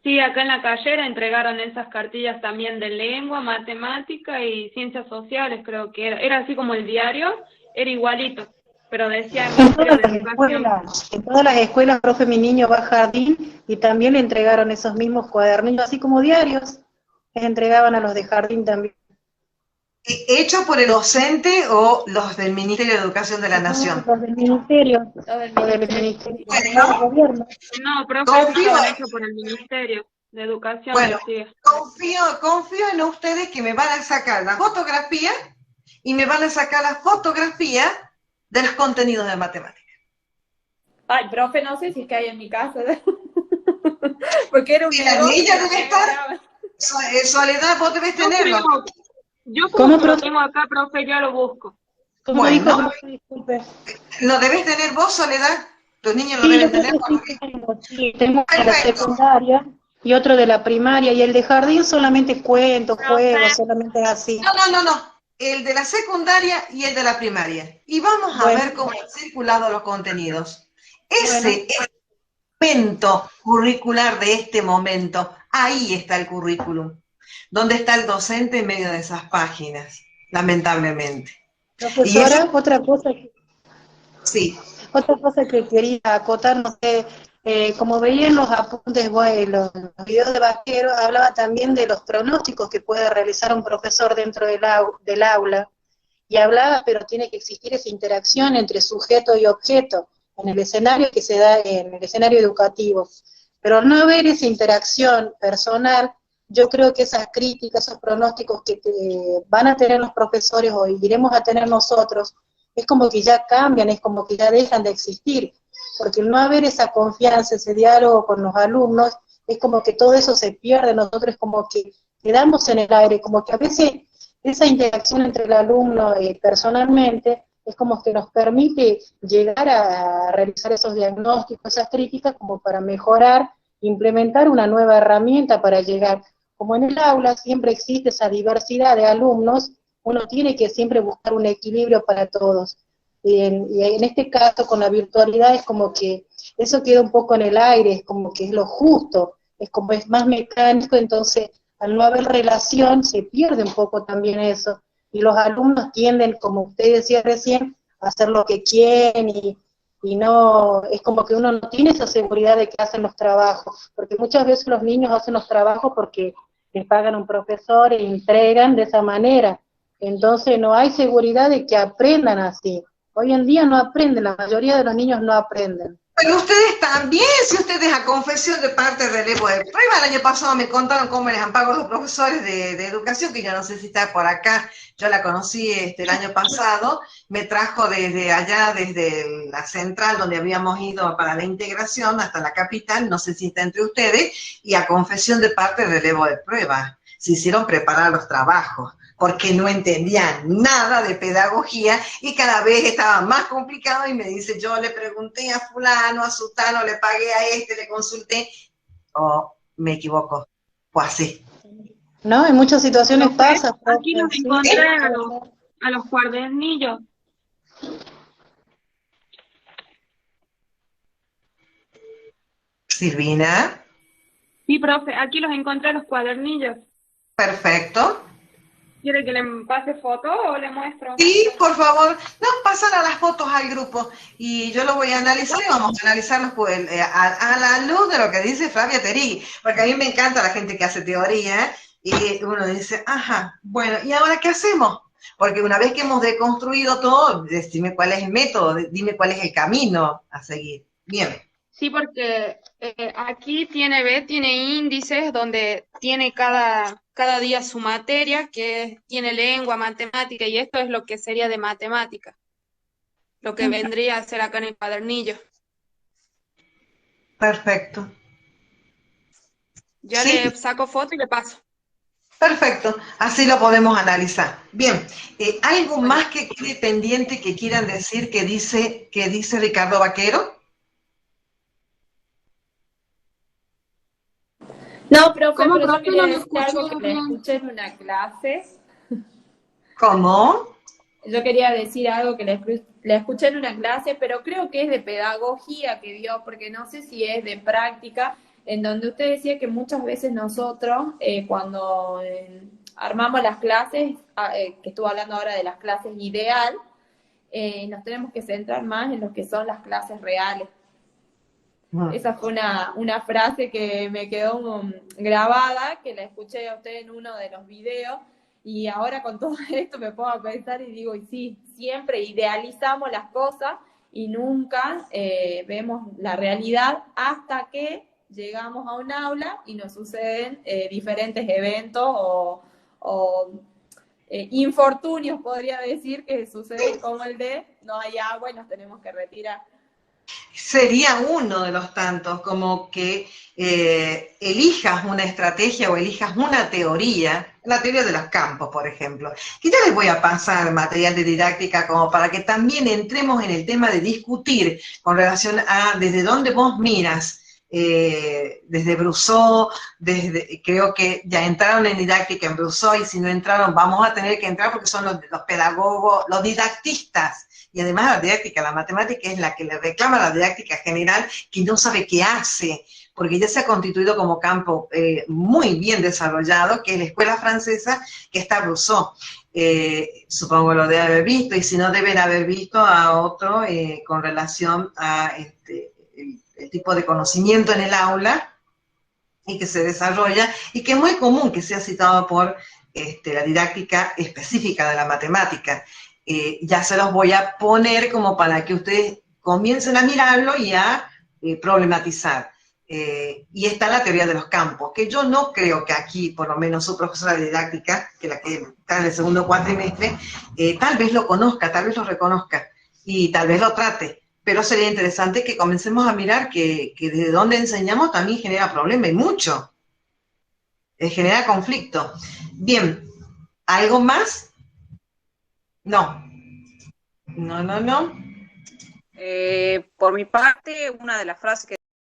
Sí, acá en la Callera entregaron esas cartillas también de lengua, matemática y ciencias sociales, creo que era así como el diario, era igualito, pero decía en todas las escuelas, profe, mi niño va a jardín y también le entregaron esos mismos cuadernillos, así como diarios, les entregaban a los de jardín también. ¿Hecho por el docente o los del Ministerio de Educación de la Nación? Los del Ministerio. Los del Ministerio. Bueno, no, profe, hecho por el Ministerio de Educación. Bueno, confío en ustedes que me van a sacar la fotografía y me van a sacar la fotografía de los contenidos de matemáticas. Ay, profe, no sé si es que hay en mi casa. Porque era un negocio. Ella debe estar. Soledad, vos debes tenerlo. Yo como lo tengo acá, profe, ya lo busco. Bueno, ¿lo debes tener vos, Soledad? ¿Tus niños lo deben tener? Sí, tengo de la secundaria y otro de la primaria, y el de jardín solamente cuentos, juegos, solamente así. No. El de la secundaria y el de la primaria. Y vamos a ver cómo han circulado los contenidos. Ese es el momento curricular de este momento. Ahí está el currículum. ¿Dónde está el docente en medio de esas páginas? Lamentablemente. Profesora, Sí. otra cosa que quería acotar, no sé, como veía en los apuntes, bueno, los videos de Vaquero, hablaba también de los pronósticos que puede realizar un profesor dentro del aula, y hablaba, pero tiene que existir esa interacción entre sujeto y objeto, en el escenario que se da en el escenario educativo. Pero al no haber esa interacción personal, yo creo que esas críticas, esos pronósticos que van a tener los profesores o iremos a tener nosotros, es como que ya cambian, es como que ya dejan de existir, porque el no haber esa confianza, ese diálogo con los alumnos, es como que todo eso se pierde, nosotros como que quedamos en el aire, como que a veces esa interacción entre el alumno personalmente es como que nos permite llegar a realizar esos diagnósticos, esas críticas, como para mejorar, implementar una nueva herramienta para llegar. Como en el aula siempre existe esa diversidad de alumnos, uno tiene que siempre buscar un equilibrio para todos. Y en este caso, con la virtualidad, es como que eso queda un poco en el aire, es como que es lo justo, es como es más mecánico, entonces al no haber relación se pierde un poco también eso. Y los alumnos tienden, como usted decía recién, a hacer lo que quieren y no, es como que uno no tiene esa seguridad de que hacen los trabajos, porque muchas veces los niños hacen los trabajos porque les pagan un profesor e entregan de esa manera. Entonces no hay seguridad de que aprendan así. Hoy en día no aprenden, la mayoría de los niños no aprenden. Pero ustedes también, si ustedes a confesión de parte del relevo de prueba, el año pasado me contaron cómo les han pagado los profesores de educación, que yo no sé si está por acá, yo la conocí el año pasado, me trajo desde allá, desde la central donde habíamos ido para la integración hasta la capital, no sé si está entre ustedes, y a confesión de parte del relevo de prueba, se hicieron preparar los trabajos, porque no entendían nada de pedagogía y cada vez estaba más complicado y me dice, yo le pregunté a fulano, a sutano, le pagué a este, le consulté, me equivoco, fue así. No, en muchas situaciones pasa. Aquí nos encontré a los cuadernillos. Silvina. Sí, profe, aquí los encontré a los cuadernillos. Perfecto. ¿Quiere que le pase foto o le muestro? Sí, por favor, no, pasan a las fotos al grupo y yo lo voy a analizar y vamos a analizarlos pues, a la luz de lo que dice Flavia Terigui, porque a mí me encanta la gente que hace teoría y uno dice, ajá, bueno, ¿y ahora qué hacemos? Porque una vez que hemos deconstruido todo, dime cuál es el método, dime cuál es el camino a seguir. Bien. Sí, porque aquí tiene índices donde tiene cada día su materia, que tiene lengua, matemática, y esto es lo que sería de matemática, lo que vendría a ser acá en el cuadernillo. Perfecto. Ya sí. le saco foto y le paso. Perfecto, así lo podemos analizar. Bien, ¿algo más que quede pendiente que quieran decir que dice Ricardo Vaquero? No, profe, ¿Cómo, pero profe? yo quería No lo decir algo escuché que le bien. escuché en una clase. ¿Cómo? Yo quería decir algo que le escuché en una clase, pero creo que es de pedagogía que dio, porque no sé si es de práctica, en donde usted decía que muchas veces nosotros, cuando armamos las clases, que estuvo hablando ahora de las clases ideal, nos tenemos que centrar más en lo que son las clases reales. Esa fue una frase que me quedó grabada, que la escuché a usted en uno de los videos, y ahora con todo esto me pongo a pensar y digo, y sí, siempre idealizamos las cosas y nunca vemos la realidad hasta que llegamos a un aula y nos suceden diferentes eventos o infortunios, podría decir, que suceden como el de no hay agua y nos tenemos que retirar. Sería uno de los tantos, como que elijas una estrategia o elijas una teoría, la teoría de los campos, por ejemplo, que ya les voy a pasar material de didáctica como para que también entremos en el tema de discutir con relación a desde dónde vos miras desde Brousseau, creo que ya entraron en didáctica en Brousseau, y si no entraron vamos a tener que entrar porque son los pedagogos, los didactistas. Y además la didáctica, la matemática es la que le reclama a la didáctica general, que no sabe qué hace, porque ya se ha constituido como campo muy bien desarrollado, que es la escuela francesa, que está Rousseau. Supongo lo debe haber visto, y si no deben haber visto a otro con relación a el tipo de conocimiento en el aula y que se desarrolla, y que es muy común que sea citado por la didáctica específica de la matemática. Ya se los voy a poner como para que ustedes comiencen a mirarlo y a problematizar. Y está la teoría de los campos, que yo no creo que aquí, por lo menos su profesora de didáctica, que la que está en el segundo cuatrimestre, tal vez lo conozca, tal vez lo reconozca, y tal vez lo trate, pero sería interesante que comencemos a mirar que desde donde enseñamos también genera problema, y mucho, genera conflicto. Bien, ¿algo más? No. Por mi parte, una de las frases que